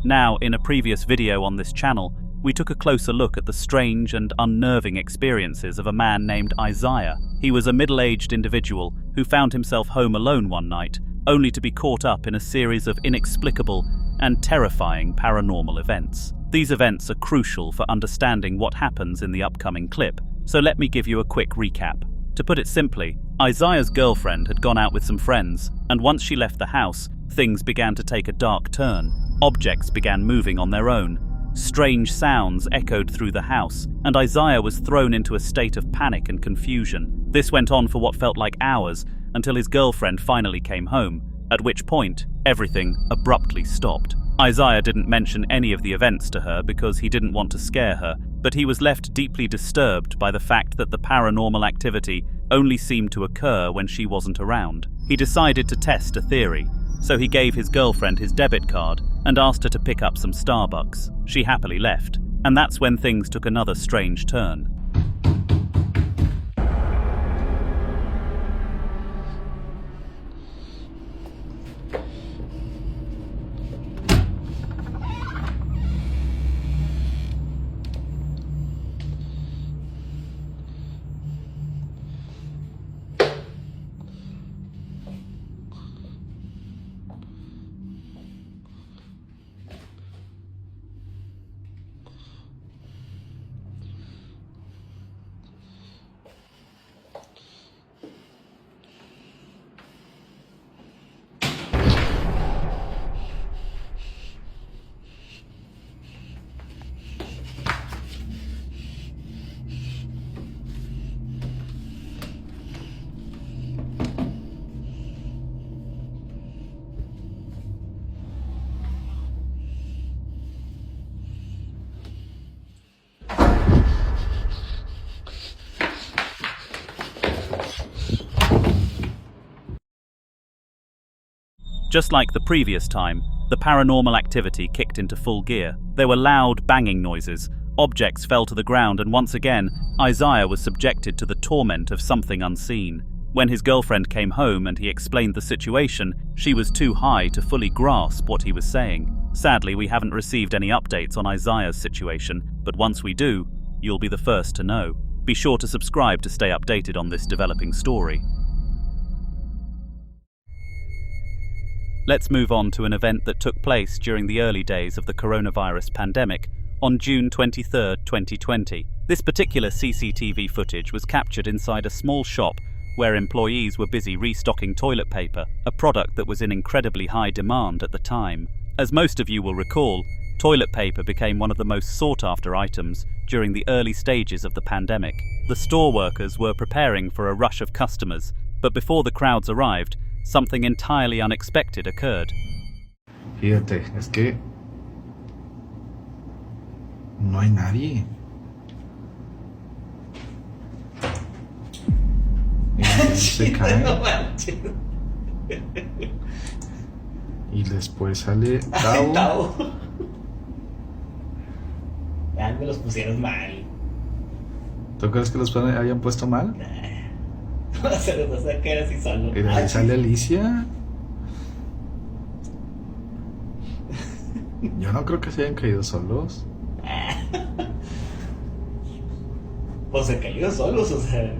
Now, in a previous video on this channel, we took a closer look at the strange and unnerving experiences of a man named Isaiah. He was a middle-aged individual who found himself home alone one night, only to be caught up in a series of inexplicable and terrifying paranormal events. These events are crucial for understanding what happens in the upcoming clip, so let me give you a quick recap. To put it simply, Isaiah's girlfriend had gone out with some friends, and once she left the house, things began to take a dark turn. Objects began moving on their own. Strange sounds echoed through the house, and Isaiah was thrown into a state of panic and confusion. This went on for what felt like hours, until his girlfriend finally came home, at which point everything abruptly stopped. Isaiah didn't mention any of the events to her because he didn't want to scare her, but he was left deeply disturbed by the fact that the paranormal activity only seemed to occur when she wasn't around. He decided to test a theory. so he gave his girlfriend his debit card and asked her to pick up some Starbucks. She happily left, and that's when things took another strange turn. Just like the previous time, the paranormal activity kicked into full gear. There were loud banging noises, objects fell to the ground, and once again, Isaiah was subjected to the torment of something unseen. When his girlfriend came home and he explained the situation, she was too high to fully grasp what he was saying. Sadly, we haven't received any updates on Isaiah's situation, but once we do, you'll be the first to know. Be sure to subscribe to stay updated on this developing story. Let's move on to an event that took place during the early days of the coronavirus pandemic on June 23, 2020. This particular CCTV footage was captured inside a small shop where employees were busy restocking toilet paper, a product that was in incredibly high demand at the time. As most of you will recall, toilet paper became one of the most sought-after items during the early stages of the pandemic. The store workers were preparing for a rush of customers, but before the crowds arrived, something entirely unexpected occurred. Fíjate, es que no hay nadie. Se cae. Y después sale Tao. Me los pusieron mal. ¿Tú crees que los hayan puesto mal? No sé qué era así solo. Pero ahí sale Alicia. Yo no creo que se hayan caído solos. Pues se cayó solos, o sea.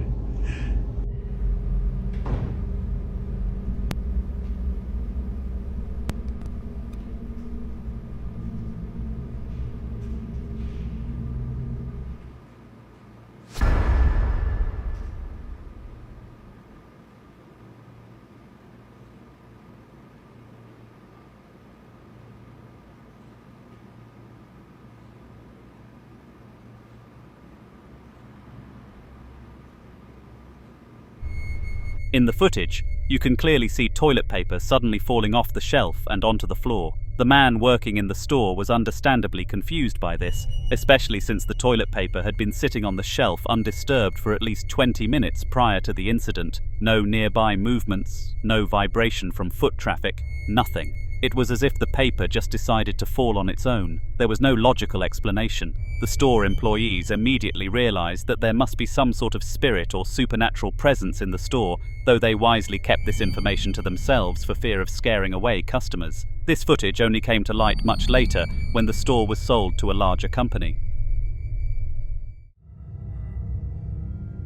In the footage, you can clearly see toilet paper suddenly falling off the shelf and onto the floor. The man working in the store was understandably confused by this, especially since the toilet paper had been sitting on the shelf undisturbed for at least 20 minutes prior to the incident. No nearby movements, no vibration from foot traffic, nothing. It was as if the paper just decided to fall on its own. There was no logical explanation. The store employees immediately realized that there must be some sort of spirit or supernatural presence in the store, though they wisely kept this information to themselves for fear of scaring away customers. This footage only came to light much later when the store was sold to a larger company.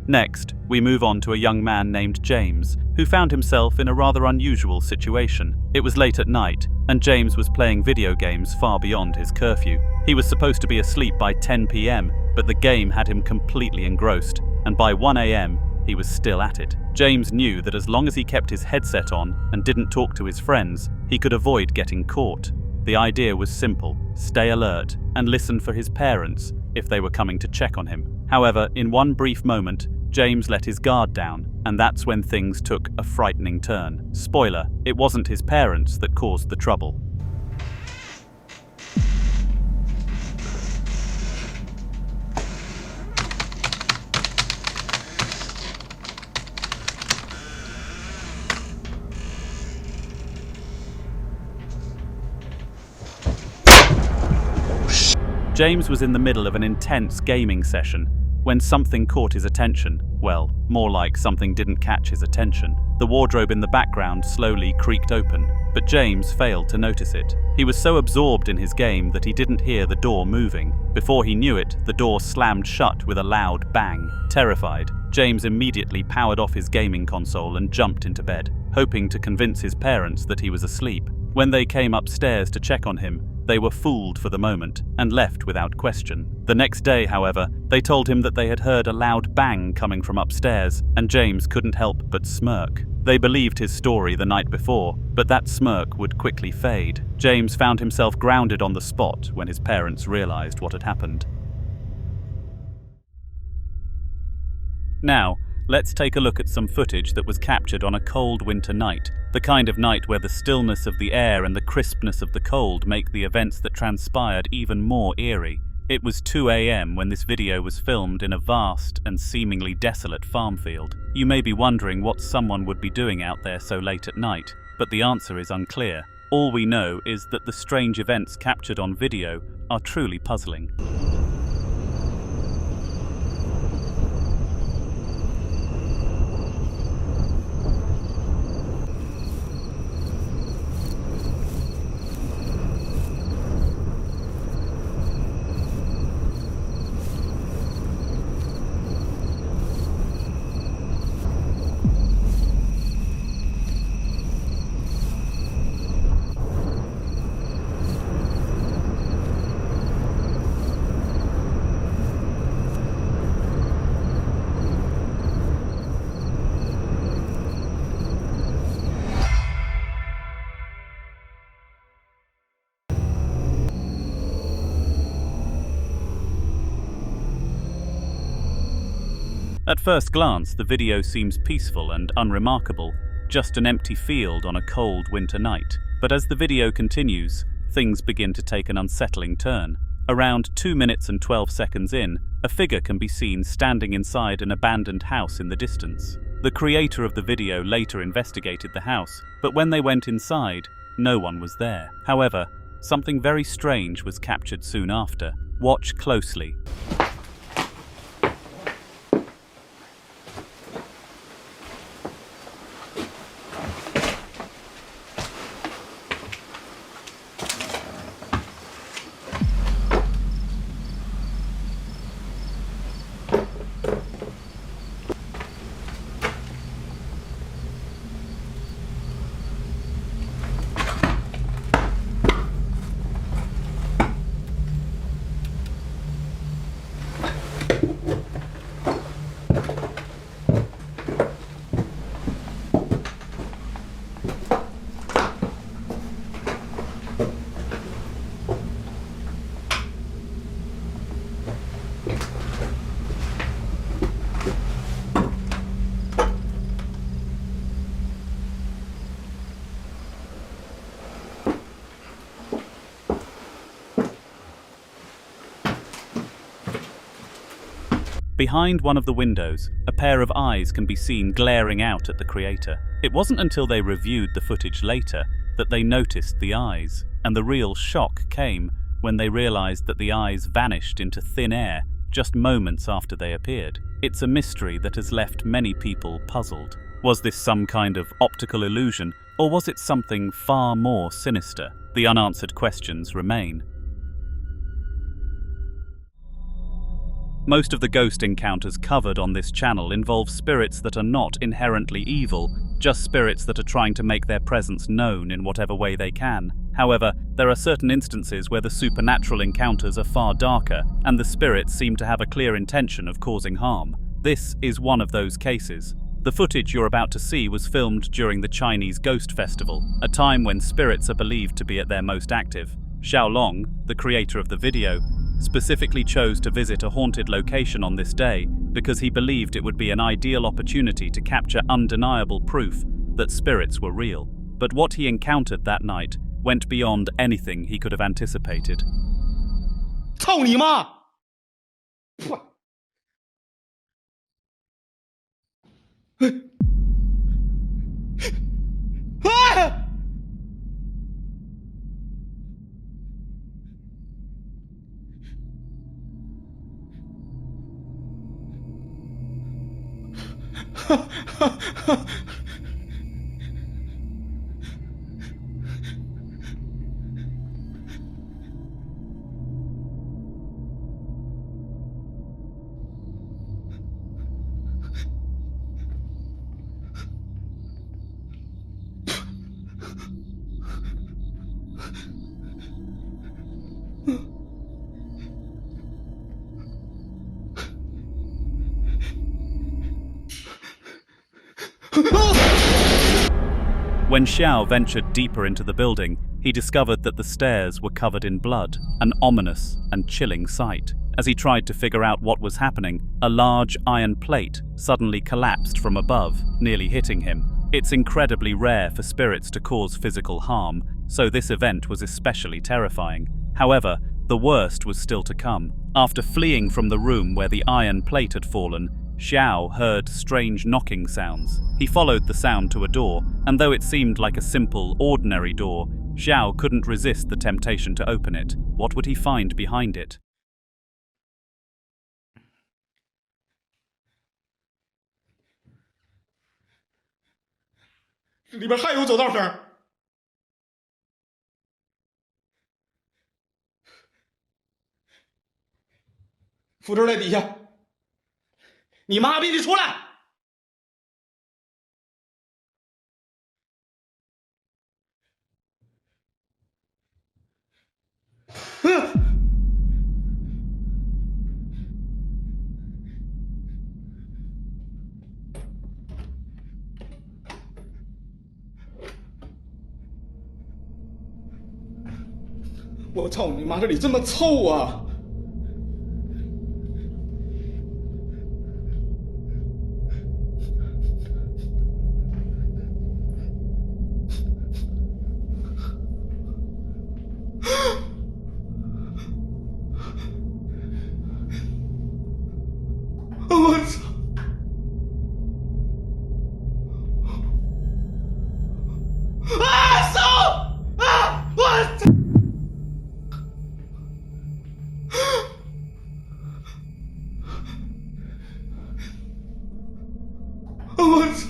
Next, we move on to a young man named James, who found himself in a rather unusual situation. It was late at night, and James was playing video games far beyond his curfew. He was supposed to be asleep by 10 p.m, but the game had him completely engrossed, and by 1 a.m, he was still at it. James knew that as long as he kept his headset on and didn't talk to his friends, he could avoid getting caught. The idea was simple: stay alert and listen for his parents if they were coming to check on him. However, in one brief moment, James let his guard down, and that's when things took a frightening turn. Spoiler, it wasn't his parents that caused the trouble. James was in the middle of an intense gaming session when something caught his attention. Well, more like something didn't catch his attention. The wardrobe in the background slowly creaked open, but James failed to notice it. He was so absorbed in his game that he didn't hear the door moving. Before he knew it, the door slammed shut with a loud bang. Terrified, James immediately powered off his gaming console and jumped into bed, hoping to convince his parents that he was asleep. When they came upstairs to check on him, they were fooled for the moment and left without question. The next day, however, they told him that they had heard a loud bang coming from upstairs, and James couldn't help but smirk. They believed his story the night before, but that smirk would quickly fade. James found himself grounded on the spot when his parents realized what had happened. Now, let's take a look at some footage that was captured on a cold winter night, the kind of night where the stillness of the air and the crispness of the cold make the events that transpired even more eerie. It was 2 a.m. when this video was filmed in a vast and seemingly desolate farm field. You may be wondering what someone would be doing out there so late at night, but the answer is unclear. All we know is that the strange events captured on video are truly puzzling. At first glance, the video seems peaceful and unremarkable, just an empty field on a cold winter night. But as the video continues, things begin to take an unsettling turn. Around 2 minutes and 12 seconds in, a figure can be seen standing inside an abandoned house in the distance. The creator of the video later investigated the house, but when they went inside, no one was there. However, something very strange was captured soon after. Watch closely. Behind one of the windows, a pair of eyes can be seen glaring out at the creator. It wasn't until they reviewed the footage later that they noticed the eyes, and the real shock came when they realized that the eyes vanished into thin air just moments after they appeared. It's a mystery that has left many people puzzled. Was this some kind of optical illusion, or was it something far more sinister? The unanswered questions remain. Most of the ghost encounters covered on this channel involve spirits that are not inherently evil, just spirits that are trying to make their presence known in whatever way they can. However, there are certain instances where the supernatural encounters are far darker, and the spirits seem to have a clear intention of causing harm. This is one of those cases. The footage you're about to see was filmed during the Chinese Ghost Festival, a time when spirits are believed to be at their most active. Xiaolong, the creator of the video, specifically chose to visit a haunted location on this day because he believed it would be an ideal opportunity to capture undeniable proof that spirits were real. But what he encountered that night went beyond anything he could have anticipated. 操你妈！啊！ Sir When Xiao ventured deeper into the building, he discovered that the stairs were covered in blood, an ominous and chilling sight. As he tried to figure out what was happening, a large iron plate suddenly collapsed from above, nearly hitting him. It's incredibly rare for spirits to cause physical harm, so this event was especially terrifying. However, the worst was still to come. After fleeing from the room where the iron plate had fallen, Xiao heard strange knocking sounds. He followed the sound to a door, and though it seemed like a simple, ordinary door, Xiao couldn't resist the temptation to open it. What would he find behind it? 里边还有走道声。符咒在底下，你妈逼的出来！我操你妈！这里这么臭啊！我操！啊！手！啊！我操！ 我操！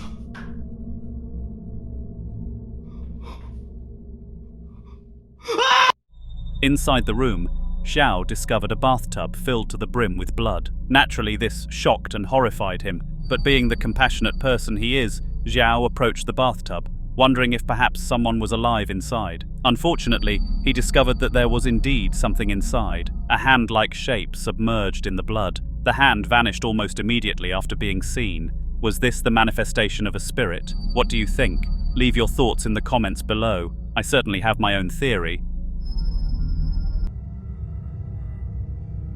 Inside the room, Xiao discovered a bathtub filled to the brim with blood. Naturally, this shocked and horrified him, but being the compassionate person he is, Xiao approached the bathtub, wondering if perhaps someone was alive inside. Unfortunately, he discovered that there was indeed something inside, a hand-like shape submerged in the blood. The hand vanished almost immediately after being seen. Was this the manifestation of a spirit? What do you think? Leave your thoughts in the comments below. I certainly have my own theory.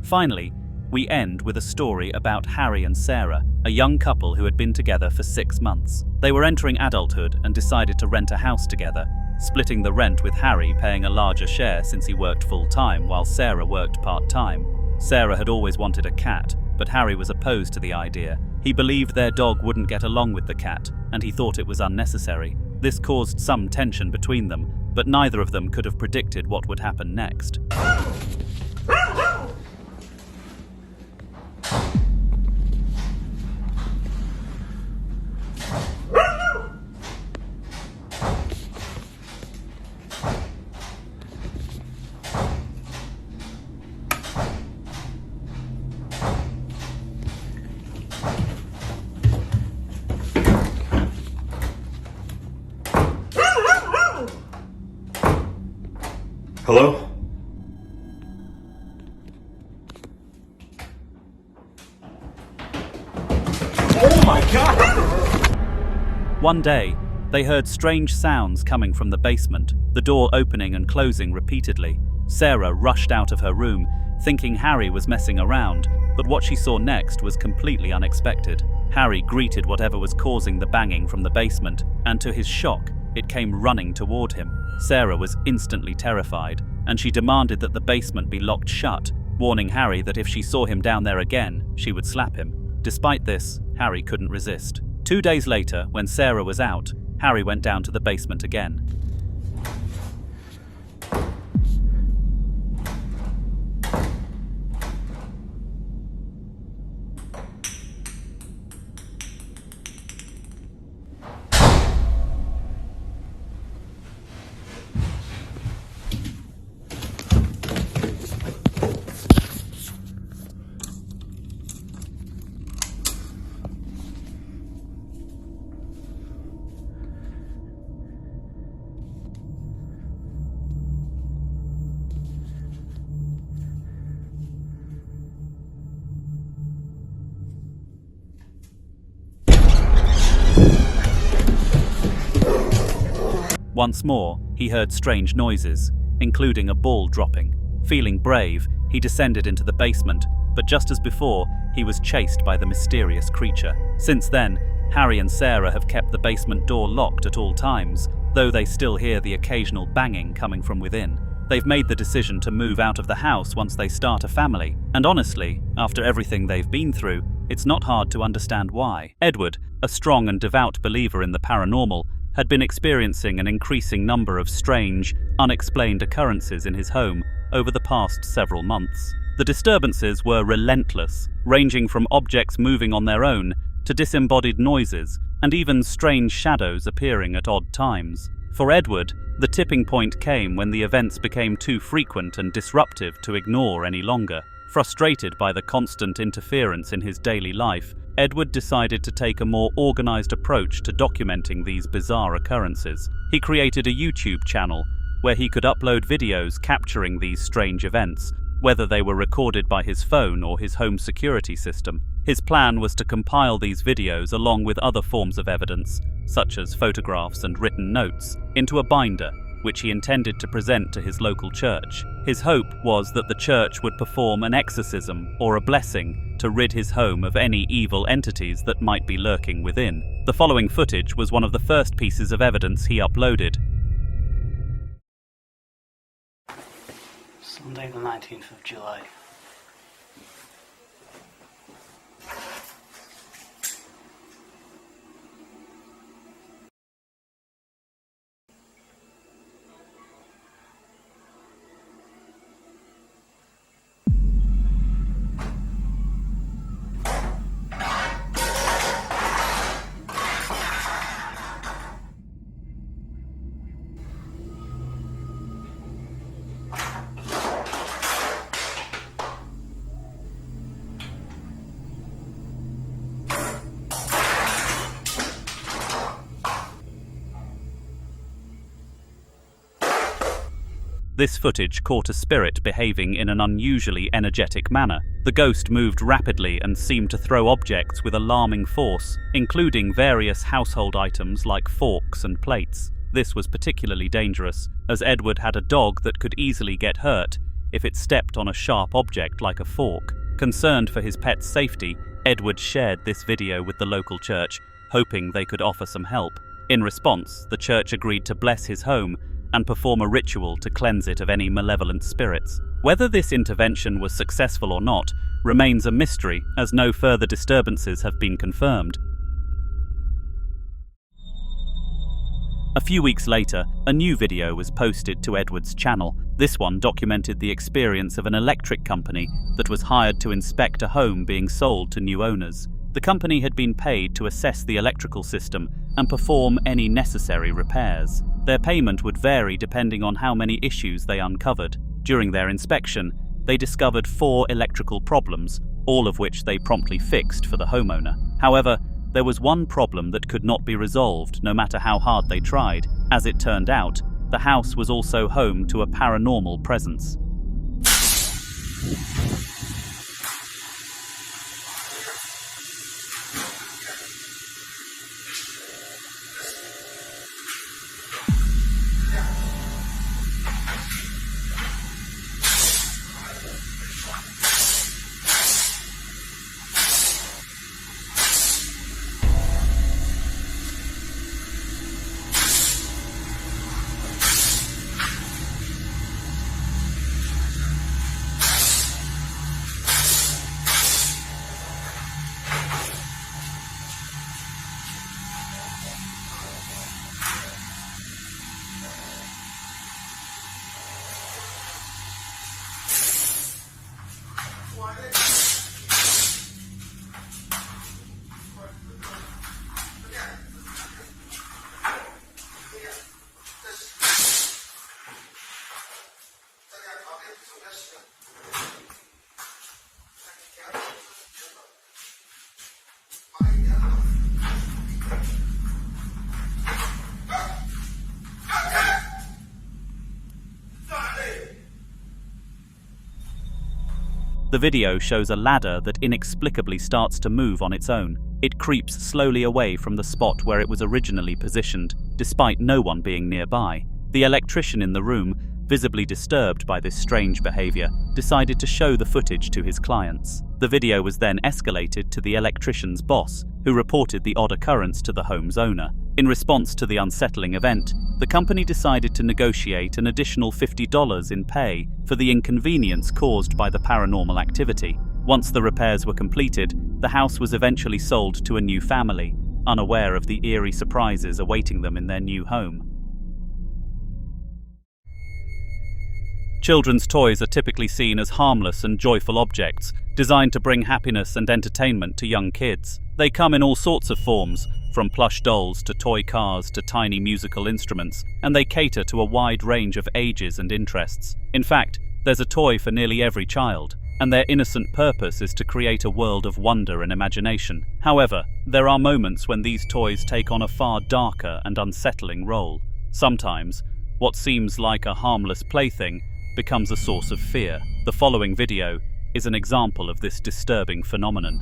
Finally, we end with a story about Harry and Sarah, a young couple who had been together for 6 months. They were entering adulthood and decided to rent a house together, splitting the rent with Harry paying a larger share since he worked full-time while Sarah worked part-time. Sarah had always wanted a cat, but Harry was opposed to the idea. He believed their dog wouldn't get along with the cat, and he thought it was unnecessary. This caused some tension between them, but neither of them could have predicted what would happen next. Hello? Oh my God! One day, they heard strange sounds coming from the basement, the door opening and closing repeatedly. Sarah rushed out of her room, thinking Harry was messing around, but what she saw next was completely unexpected. Harry greeted whatever was causing the banging from the basement, and to his shock, it came running toward him. Sarah was instantly terrified, and she demanded that the basement be locked shut, warning Harry that if she saw him down there again, she would slap him. Despite this, Harry couldn't resist. 2 days later, when Sarah was out, Harry went down to the basement again. Once more, he heard strange noises, including a ball dropping. Feeling brave, he descended into the basement, but just as before, he was chased by the mysterious creature. Since then, Harry and Sarah have kept the basement door locked at all times, though they still hear the occasional banging coming from within. They've made the decision to move out of the house once they start a family, and honestly, after everything they've been through, it's not hard to understand why. Edward, a strong and devout believer in the paranormal, had been experiencing an increasing number of strange, unexplained occurrences in his home over the past several months. The disturbances were relentless, ranging from objects moving on their own to disembodied noises and even strange shadows appearing at odd times. For Edward, the tipping point came when the events became too frequent and disruptive to ignore any longer. Frustrated by the constant interference in his daily life, Edward decided to take a more organized approach to documenting these bizarre occurrences. He created a YouTube channel where he could upload videos capturing these strange events, whether they were recorded by his phone or his home security system. His plan was to compile these videos along with other forms of evidence, such as photographs and written notes, into a binder, which he intended to present to his local church. His hope was that the church would perform an exorcism or a blessing to rid his home of any evil entities that might be lurking within. The following footage was one of the first pieces of evidence he uploaded. Sunday the 19th of July. This footage caught a spirit behaving in an unusually energetic manner. The ghost moved rapidly and seemed to throw objects with alarming force, including various household items like forks and plates. This was particularly dangerous, as Edward had a dog that could easily get hurt if it stepped on a sharp object like a fork. Concerned for his pet's safety, Edward shared this video with the local church, hoping they could offer some help. In response, the church agreed to bless his home and perform a ritual to cleanse it of any malevolent spirits. Whether this intervention was successful or not remains a mystery, as no further disturbances have been confirmed. A few weeks later, a new video was posted to Edward's channel. This one documented the experience of an electric company that was hired to inspect a home being sold to new owners. The company had been paid to assess the electrical system and perform any necessary repairs. Their payment would vary depending on how many issues they uncovered. During their inspection, they discovered 4 electrical problems, all of which they promptly fixed for the homeowner. However, there was one problem that could not be resolved no matter how hard they tried. As it turned out, the house was also home to a paranormal presence. The video shows a ladder that inexplicably starts to move on its own. It creeps slowly away from the spot where it was originally positioned, despite no one being nearby. The electrician in the room, visibly disturbed by this strange behavior, decided to show the footage to his clients. The video was then escalated to the electrician's boss, who reported the odd occurrence to the home's owner. In response to the unsettling event, the company decided to negotiate an additional $50 in pay for the inconvenience caused by the paranormal activity. Once the repairs were completed, the house was eventually sold to a new family, unaware of the eerie surprises awaiting them in their new home. Children's toys are typically seen as harmless and joyful objects, designed to bring happiness and entertainment to young kids. They come in all sorts of forms, from plush dolls to toy cars to tiny musical instruments, and they cater to a wide range of ages and interests. In fact, there's a toy for nearly every child, and their innocent purpose is to create a world of wonder and imagination. However, there are moments when these toys take on a far darker and unsettling role. Sometimes, what seems like a harmless plaything becomes a source of fear. The following video is an example of this disturbing phenomenon.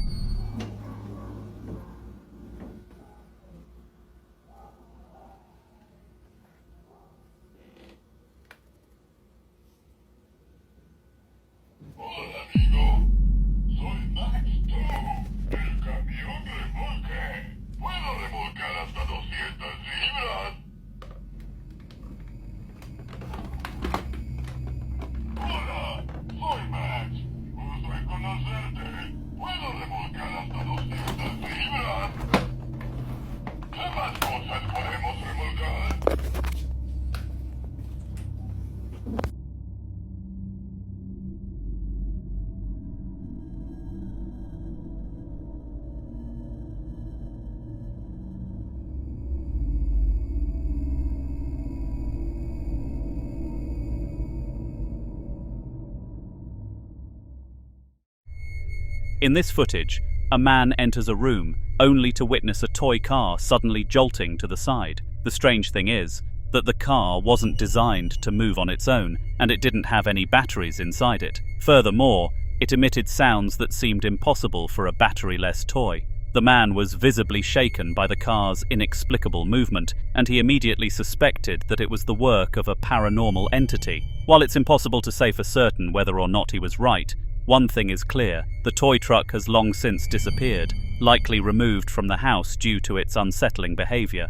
In this footage, a man enters a room only to witness a toy car suddenly jolting to the side. The strange thing is that the car wasn't designed to move on its own, and it didn't have any batteries inside it. Furthermore, it emitted sounds that seemed impossible for a battery-less toy. The man was visibly shaken by the car's inexplicable movement, and he immediately suspected that it was the work of a paranormal entity. While it's impossible to say for certain whether or not he was right, one thing is clear: the toy truck has long since disappeared, likely removed from the house due to its unsettling behavior.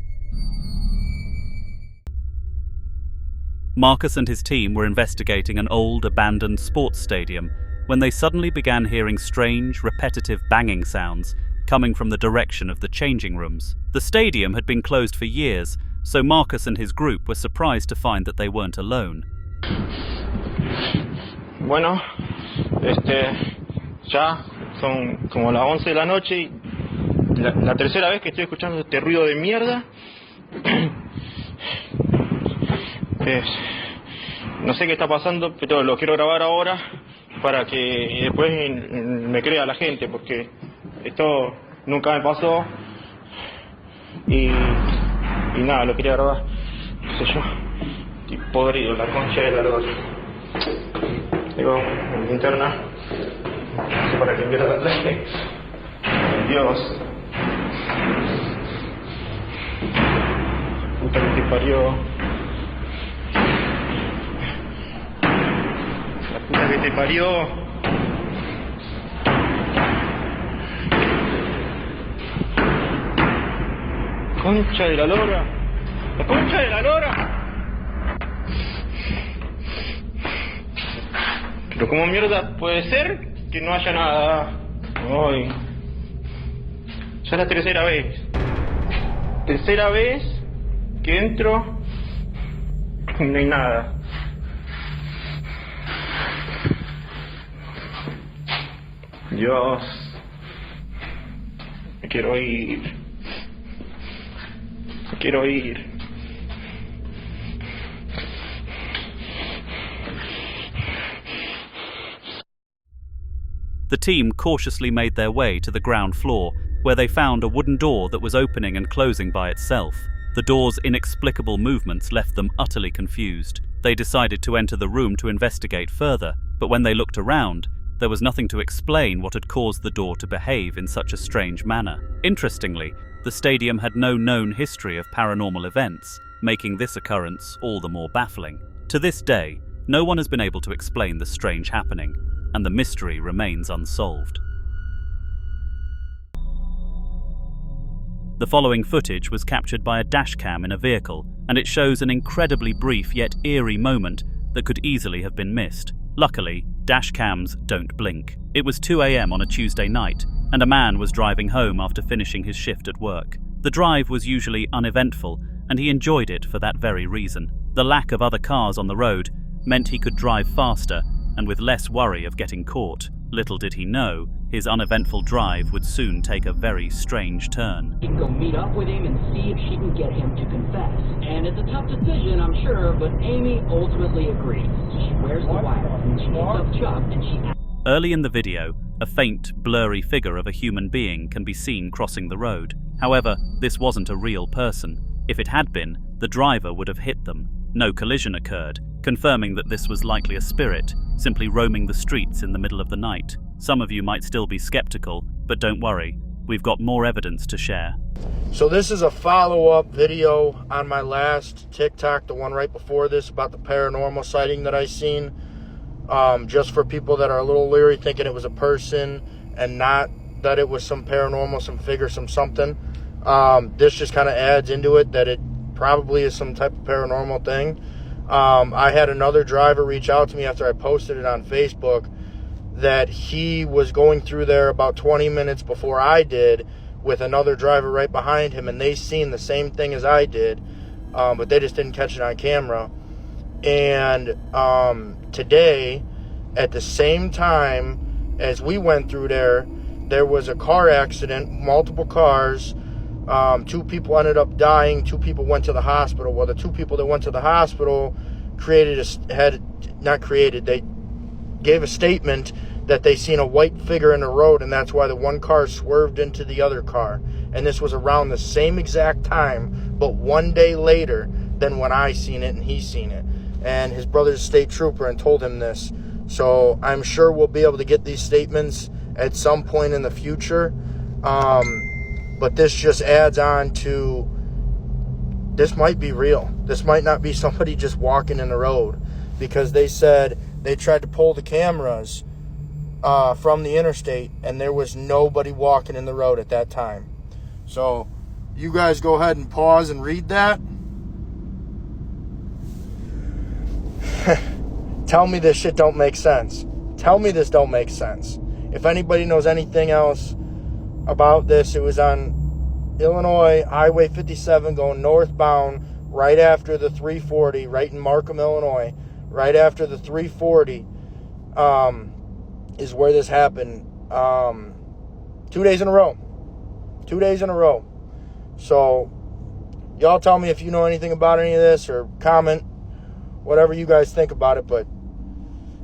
Marcus and his team were investigating an old, abandoned sports stadium when they suddenly began hearing strange, repetitive banging sounds coming from the direction of the changing rooms. The stadium had been closed for years, so Marcus and his group were surprised to find that they weren't alone. Bueno, ya son como las 11 de la noche y la tercera vez que estoy escuchando este ruido de mierda. No sé qué está pasando, pero lo quiero grabar ahora para que después me crea la gente, porque esto nunca me pasó y nada, lo quería grabar, qué sé yo, estoy podrido, la concha de la lora. Tengo mi linterna, no sé para qué mierda la traje. Dios, puta que te parió. La puta que te parió. Concha de la lora. La concha de la lora. Pero ¿cómo mierda puede ser que no haya nada? Ay. Ya es la tercera vez. Tercera vez que entro y no hay nada. Dios. Me quiero ir. Me quiero ir. The team cautiously made their way to the ground floor, where they found a wooden door that was opening and closing by itself. The door's inexplicable movements left them utterly confused. They decided to enter the room to investigate further, but when they looked around, there was nothing to explain what had caused the door to behave in such a strange manner. Interestingly, The stadium had no known history of paranormal events, making this occurrence all the more baffling. To this day, no one has been able to explain the strange happening, and the mystery remains unsolved. The following footage was captured by a dashcam in a vehicle, and it shows an incredibly brief yet eerie moment that could easily have been missed. Luckily, dashcams don't blink. It was 2 a.m. on a Tuesday night, and a man was driving home after finishing his shift at work. The drive was usually uneventful, and he enjoyed it for that very reason. The lack of other cars on the road meant he could drive faster and with less worry of getting caught. Little did he know, his uneventful drive would soon take a very strange turn. She can go meet up with him and see if she can get him to confess. And it's a tough decision, I'm sure, but Amy ultimately agrees. She wears the wire, and she picks up Chuck, and she... Early in the video, a faint, blurry figure of a human being can be seen crossing the road. However, this wasn't a real person. If it had been, the driver would have hit them. No collision occurred, confirming that this was likely a spirit, simply roaming the streets in the middle of the night. Some of you might still be skeptical, but don't worry, we've got more evidence to share. So this is a follow-up video on my last TikTok, the one right before this, about the paranormal sighting that I seen. Just for people that are a little leery, thinking it was a person and not that it was some paranormal, some figure, some something. This just kind of adds into it that it probably is some type of paranormal thing. I had another driver reach out to me after I posted it on Facebook that he was going through there about 20 minutes before I did with another driver right behind him, and they seen the same thing as I did, but they just didn't catch it on camera. And today, at the same time as we went through there, there was a car accident, multiple cars. 2 people ended up dying. 2 people went to the hospital. Well, the 2 people that went to the hospital they gave a statement that they seen a white figure in the road, and that's why the one car swerved into the other car. And this was around the same exact time, but 1 day later than when I seen it and he seen it. And his brother's a state trooper and told him this. So I'm sure we'll be able to get these statements at some point in the future. But this just adds on to, this might be real. This might not be somebody just walking in the road, because they said they tried to pull the cameras from the interstate and there was nobody walking in the road at that time. So you guys go ahead and pause and read that. Tell me this shit don't make sense. Tell me this don't make sense. If anybody knows anything else about this, it was on Illinois Highway 57 going northbound right after the 340, right in Markham, Illinois. Right after the 340 is where this happened. 2 days in a row. 2 days in a row. So y'all tell me if you know anything about any of this, or comment whatever you guys think about it, but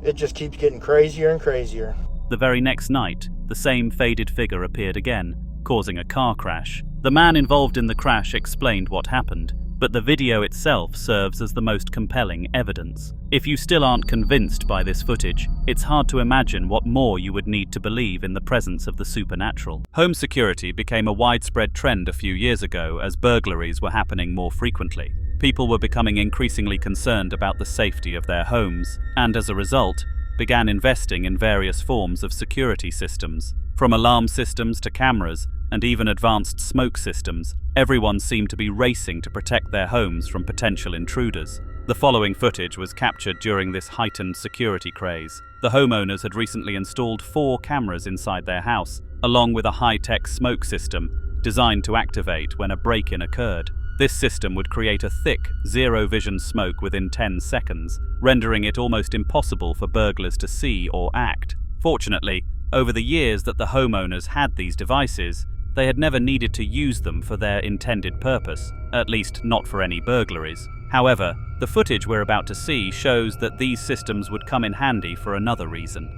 it just keeps getting crazier and crazier. The very next night, the same faded figure appeared again, causing a car crash. The man involved in the crash explained what happened, but the video itself serves as the most compelling evidence. If you still aren't convinced by this footage, it's hard to imagine what more you would need to believe in the presence of the supernatural. Home security became a widespread trend a few years ago as burglaries were happening more frequently. People were becoming increasingly concerned about the safety of their homes, and as a result, began investing in various forms of security systems. From alarm systems to cameras, and even advanced smoke systems, everyone seemed to be racing to protect their homes from potential intruders. The following footage was captured during this heightened security craze. The homeowners had recently installed 4 cameras inside their house, along with a high-tech smoke system designed to activate when a break-in occurred. This system would create a thick, zero-vision smoke within 10 seconds, rendering it almost impossible for burglars to see or act. Fortunately, over the years that the homeowners had these devices, they had never needed to use them for their intended purpose, at least not for any burglaries. However, the footage we're about to see shows that these systems would come in handy for another reason.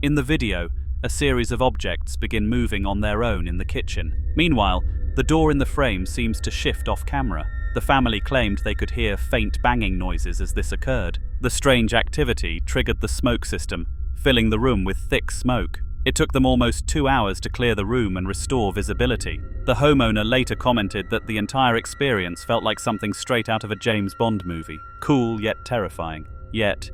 In the video, a series of objects begin moving on their own in the kitchen. Meanwhile, the door in the frame seems to shift off camera. The family claimed they could hear faint banging noises as this occurred. The strange activity triggered the smoke system, filling the room with thick smoke. It took them almost 2 hours to clear the room and restore visibility. The homeowner later commented that the entire experience felt like something straight out of a James Bond movie. Cool yet terrifying. Yet...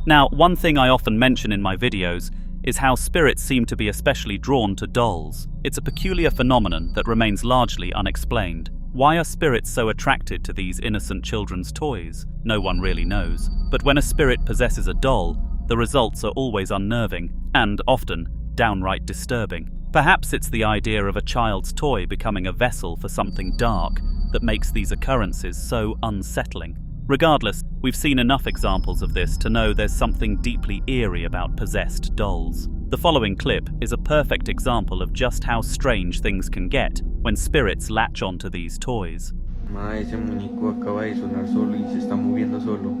Now, one thing I often mention in my videos is how spirits seem to be especially drawn to dolls. It's a peculiar phenomenon that remains largely unexplained. Why are spirits so attracted to these innocent children's toys? No one really knows. But when a spirit possesses a doll, the results are always unnerving, and often downright disturbing. Perhaps it's the idea of a child's toy becoming a vessel for something dark that makes these occurrences so unsettling. Regardless, we've seen enough examples of this to know there's something deeply eerie about possessed dolls. The following clip is a perfect example of just how strange things can get when spirits latch onto these toys. Ma, ese muñeco acaba de sonar solo y se está moviendo solo.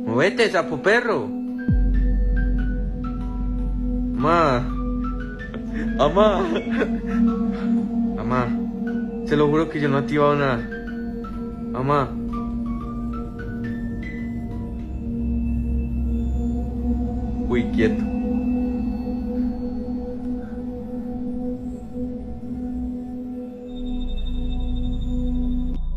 ¡Movete, sapo perro! Ma. Mamá. Mamá. Se lo juro que yo no he activado nada. Mamá. Uy, quieto.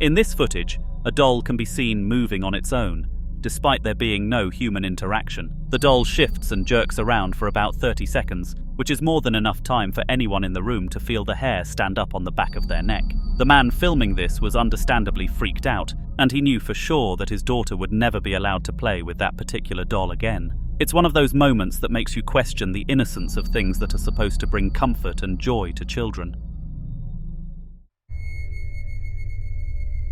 In this footage, a doll can be seen moving on its own, despite there being no human interaction. The doll shifts and jerks around for about 30 seconds, which is more than enough time for anyone in the room to feel the hair stand up on the back of their neck. The man filming this was understandably freaked out, and he knew for sure that his daughter would never be allowed to play with that particular doll again. It's one of those moments that makes you question the innocence of things that are supposed to bring comfort and joy to children.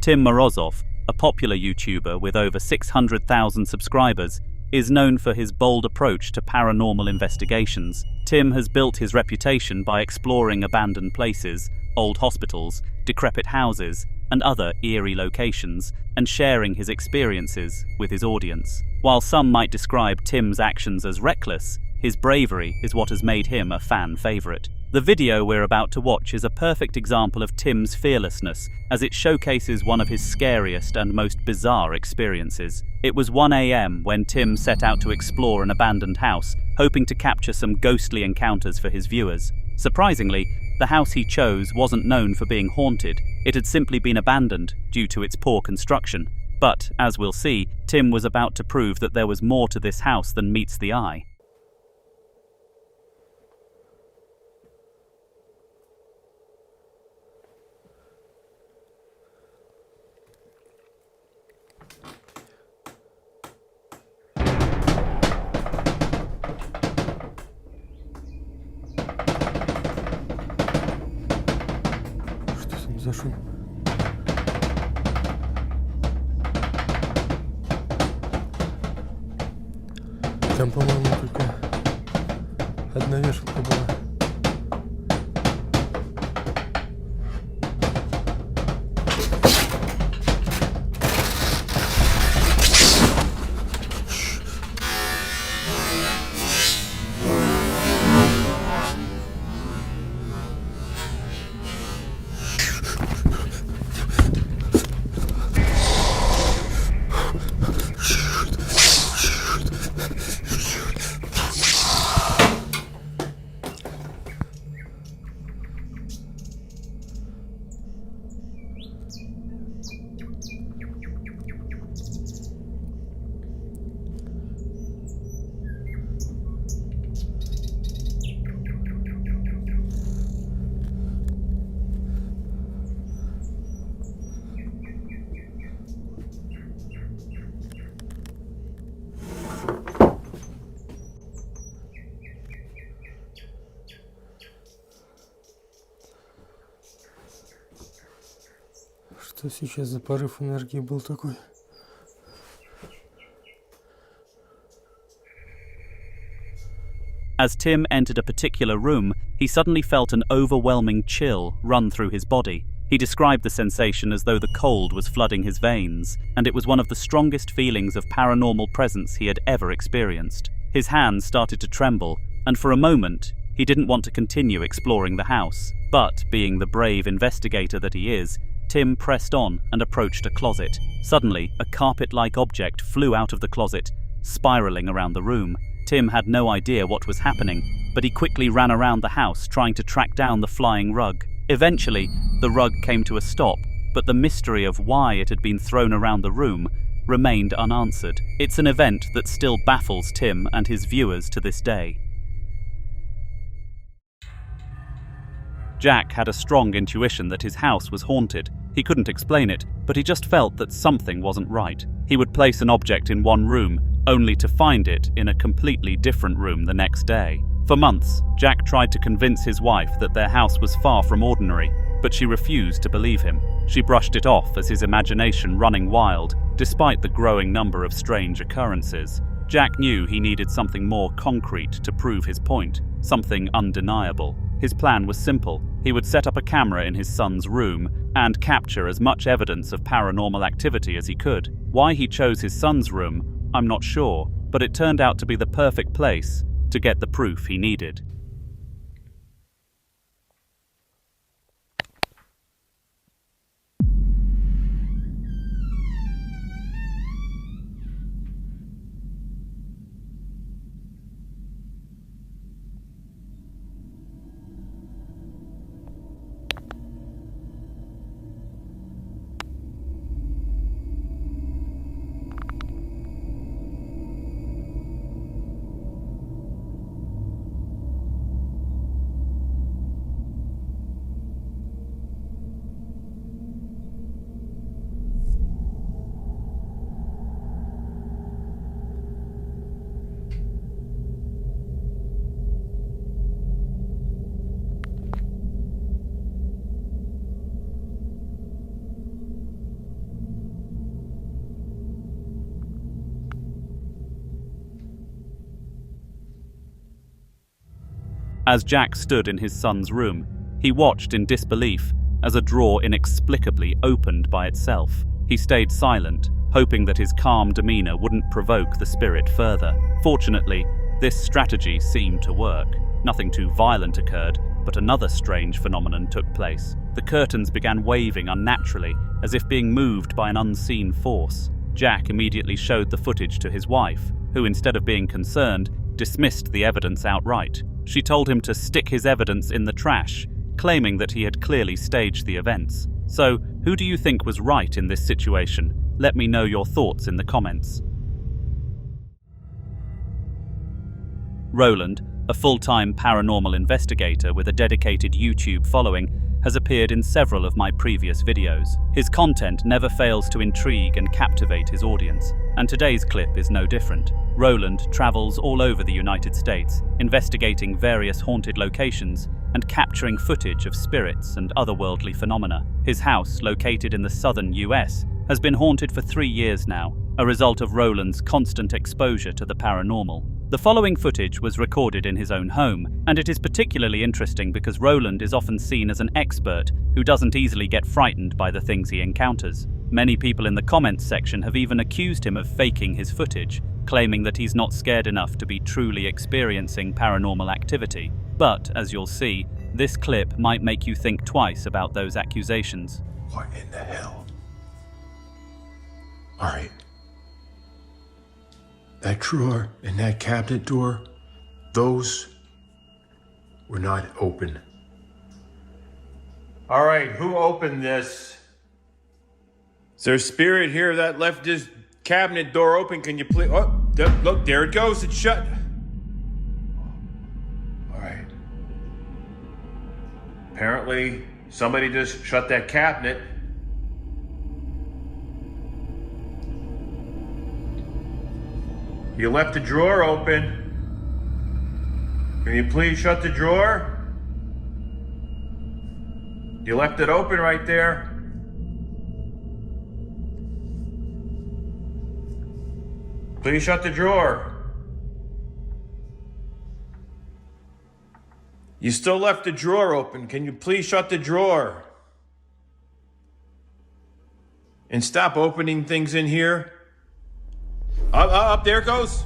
Tim Morozov, a popular YouTuber with over 600,000 subscribers, is known for his bold approach to paranormal investigations. Tim has built his reputation by exploring abandoned places, old hospitals, decrepit houses, and other eerie locations, and sharing his experiences with his audience. While some might describe Tim's actions as reckless, his bravery is what has made him a fan favorite. The video we're about to watch is a perfect example of Tim's fearlessness, as it showcases one of his scariest and most bizarre experiences. It was 1 a.m. when Tim set out to explore an abandoned house, hoping to capture some ghostly encounters for his viewers. Surprisingly, the house he chose wasn't known for being haunted. It had simply been abandoned due to its poor construction. But, as we'll see, Tim was about to prove that there was more to this house than meets the eye. За шум. Там, по-моему, только одна вешалка была. Что сейчас за порыв энергии был такой? As Tim entered a particular room, he suddenly felt an overwhelming chill run through his body. He described the sensation as though the cold was flooding his veins, and it was one of the strongest feelings of paranormal presence he had ever experienced. His hands started to tremble, and for a moment, he didn't want to continue exploring the house. But, being the brave investigator that he is, Tim pressed on and approached a closet. Suddenly, a carpet-like object flew out of the closet, spiraling around the room. Tim had no idea what was happening, but he quickly ran around the house trying to track down the flying rug. Eventually, the rug came to a stop, but the mystery of why it had been thrown around the room remained unanswered. It's an event that still baffles Tim and his viewers to this day. Jack had a strong intuition that his house was haunted. He couldn't explain it, but he just felt that something wasn't right. He would place an object in one room, only to find it in a completely different room the next day. For months, Jack tried to convince his wife that their house was far from ordinary, but she refused to believe him. She brushed it off as his imagination running wild, despite the growing number of strange occurrences. Jack knew he needed something more concrete to prove his point, something undeniable. His plan was simple. He would set up a camera in his son's room and capture as much evidence of paranormal activity as he could. Why he chose his son's room, I'm not sure, but it turned out to be the perfect place to get the proof he needed. As Jack stood in his son's room, he watched in disbelief as a drawer inexplicably opened by itself. He stayed silent, hoping that his calm demeanor wouldn't provoke the spirit further. Fortunately, this strategy seemed to work. Nothing too violent occurred, but another strange phenomenon took place. The curtains began waving unnaturally, as if being moved by an unseen force. Jack immediately showed the footage to his wife, who, instead of being concerned, dismissed the evidence outright. She told him to stick his evidence in the trash, claiming that he had clearly staged the events. So, who do you think was right in this situation? Let me know your thoughts in the comments. Roland, a full-time paranormal investigator with a dedicated YouTube following, has appeared in several of my previous videos. His content never fails to intrigue and captivate his audience, and today's clip is no different. Roland travels all over the United States, investigating various haunted locations and capturing footage of spirits and otherworldly phenomena. His house, located in the southern US, has been haunted for 3 years now, a result of Roland's constant exposure to the paranormal. The following footage was recorded in his own home, and it is particularly interesting because Roland is often seen as an expert who doesn't easily get frightened by the things he encounters. Many people in the comments section have even accused him of faking his footage, claiming that he's not scared enough to be truly experiencing paranormal activity. But, as you'll see, this clip might make you think twice about those accusations. What in the hell? Alright. That drawer and that cabinet door, those were not open. All right, who opened this? Is there a spirit here that left this cabinet door open? Can you please? Oh, look, there it goes. It's shut. All right. Apparently, somebody just shut that cabinet. You left the drawer open. Can you please shut the drawer? You left it open right there. Please shut the drawer. You still left the drawer open. Can you please shut the drawer? and stop opening things in here. Up there it goes.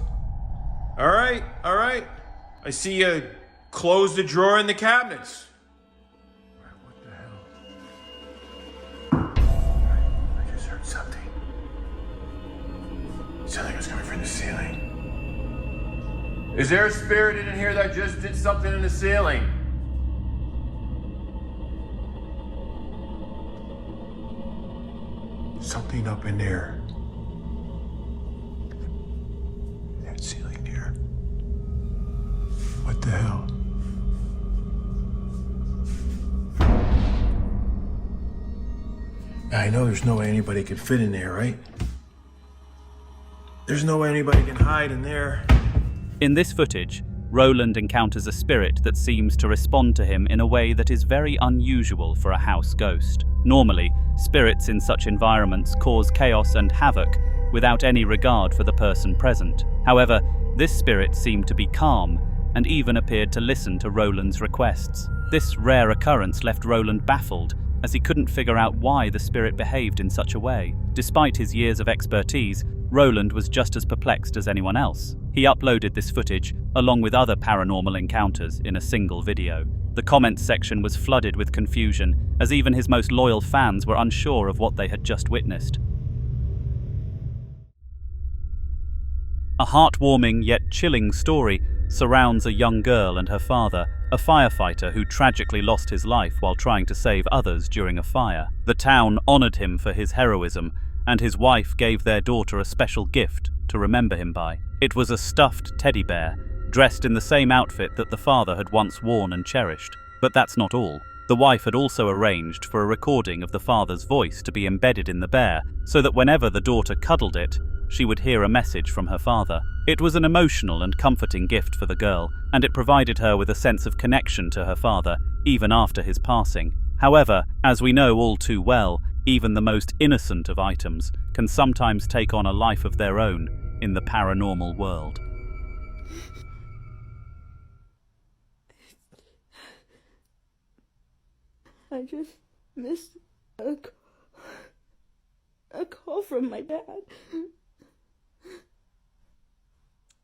All right. I see you close the drawer in the cabinets. What the hell? I just heard something. It sounded like it was coming from the ceiling. Is there a spirit in here that just did something in the ceiling? Something up in there. That ceiling there. What the hell? I know there's no way anybody could fit in there, right? There's no way anybody can hide in there. In this footage, Roland encounters a spirit that seems to respond to him in a way that is very unusual for a house ghost. Normally, spirits in such environments cause chaos and havoc without any regard for the person present. However, this spirit seemed to be calm and even appeared to listen to Roland's requests. This rare occurrence left Roland baffled, as he couldn't figure out why the spirit behaved in such a way. Despite his years of expertise, Roland was just as perplexed as anyone else. He uploaded this footage, along with other paranormal encounters, in a single video. The comments section was flooded with confusion, as even his most loyal fans were unsure of what they had just witnessed. A heartwarming yet chilling story surrounds a young girl and her father, a firefighter who tragically lost his life while trying to save others during a fire. The town honored him for his heroism, and his wife gave their daughter a special gift to remember him by. It was a stuffed teddy bear, dressed in the same outfit that the father had once worn and cherished. But that's not all. The wife had also arranged for a recording of the father's voice to be embedded in the bear, so that whenever the daughter cuddled it, she would hear a message from her father. It was an emotional and comforting gift for the girl, and it provided her with a sense of connection to her father, even after his passing. However, as we know all too well, even the most innocent of items can sometimes take on a life of their own in the paranormal world. I just missed a call from my dad.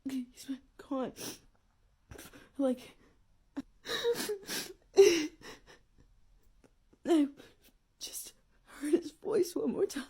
He's been gone. Like, I just heard his voice one more time.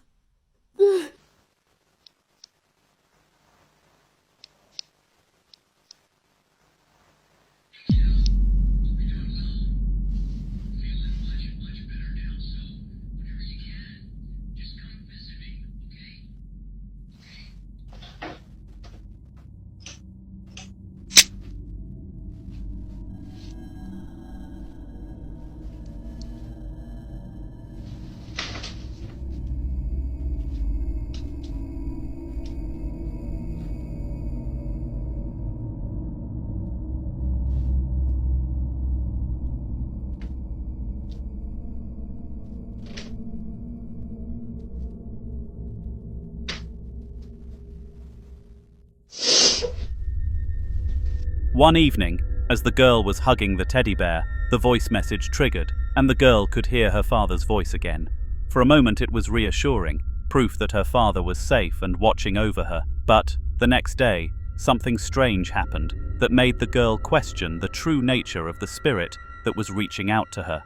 One evening, as the girl was hugging the teddy bear, the voice message triggered, and the girl could hear her father's voice again. For a moment it was reassuring, proof that her father was safe and watching over her. But the next day, something strange happened that made the girl question the true nature of the spirit that was reaching out to her.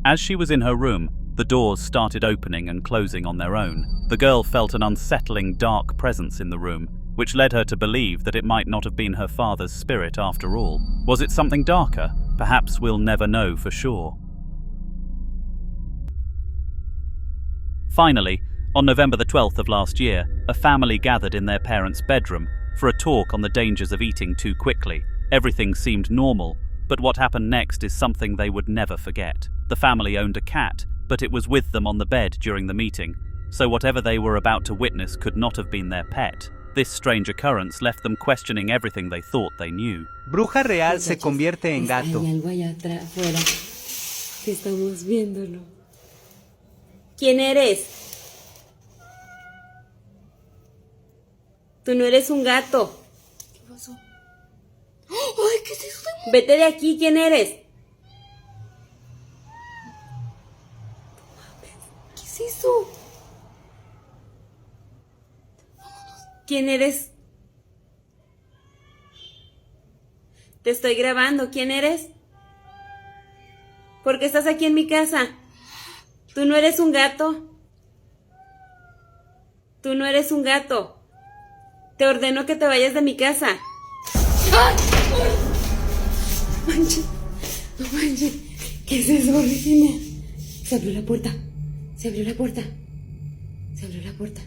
As she was in her room, the doors started opening and closing on their own. The girl felt an unsettling, dark presence in the room, which led her to believe that it might not have been her father's spirit after all. Was it something darker? Perhaps we'll never know for sure. Finally, on November the 12th of last year, a family gathered in their parents' bedroom for a talk on the dangers of eating too quickly. Everything seemed normal, but what happened next is something they would never forget. The family owned a cat, but it was with them on the bed during the meeting, so whatever they were about to witness could not have been their pet. This strange occurrence left them questioning everything they thought they knew. Bruja real se convierte en gato. Hay algo allá afuera que estamos viéndolo. ¿Quién eres? Tú no eres un gato. ¿Qué pasó? ¡Ay, qué es eso! Vete de aquí, ¿quién eres? ¿Qué es eso? ¿Quién eres? Te estoy grabando, ¿quién eres? ¿Por qué estás aquí en mi casa? Tú no eres un gato. Tú no eres un gato. Te ordeno que te vayas de mi casa. ¡Ay! No manches. No manches. ¿Qué es eso, Virginia? Se abrió la puerta. Se abrió la puerta. Se abrió la puerta.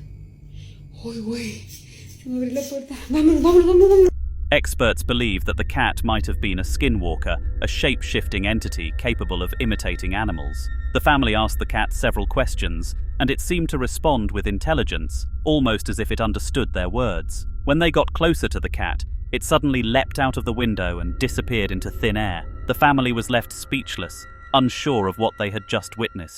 ¡Ay, güey! Se me abrió la puerta. Vámonos, vámonos, vámonos, vámonos. Experts believe that the cat might have been a skinwalker, a shape-shifting entity capable of imitating animals. The family asked the cat several questions, and it seemed to respond with intelligence, almost as if it understood their words. When they got closer to the cat, it suddenly leapt out of the window and disappeared into thin air. The family was left speechless, unsure of what they had just witnessed.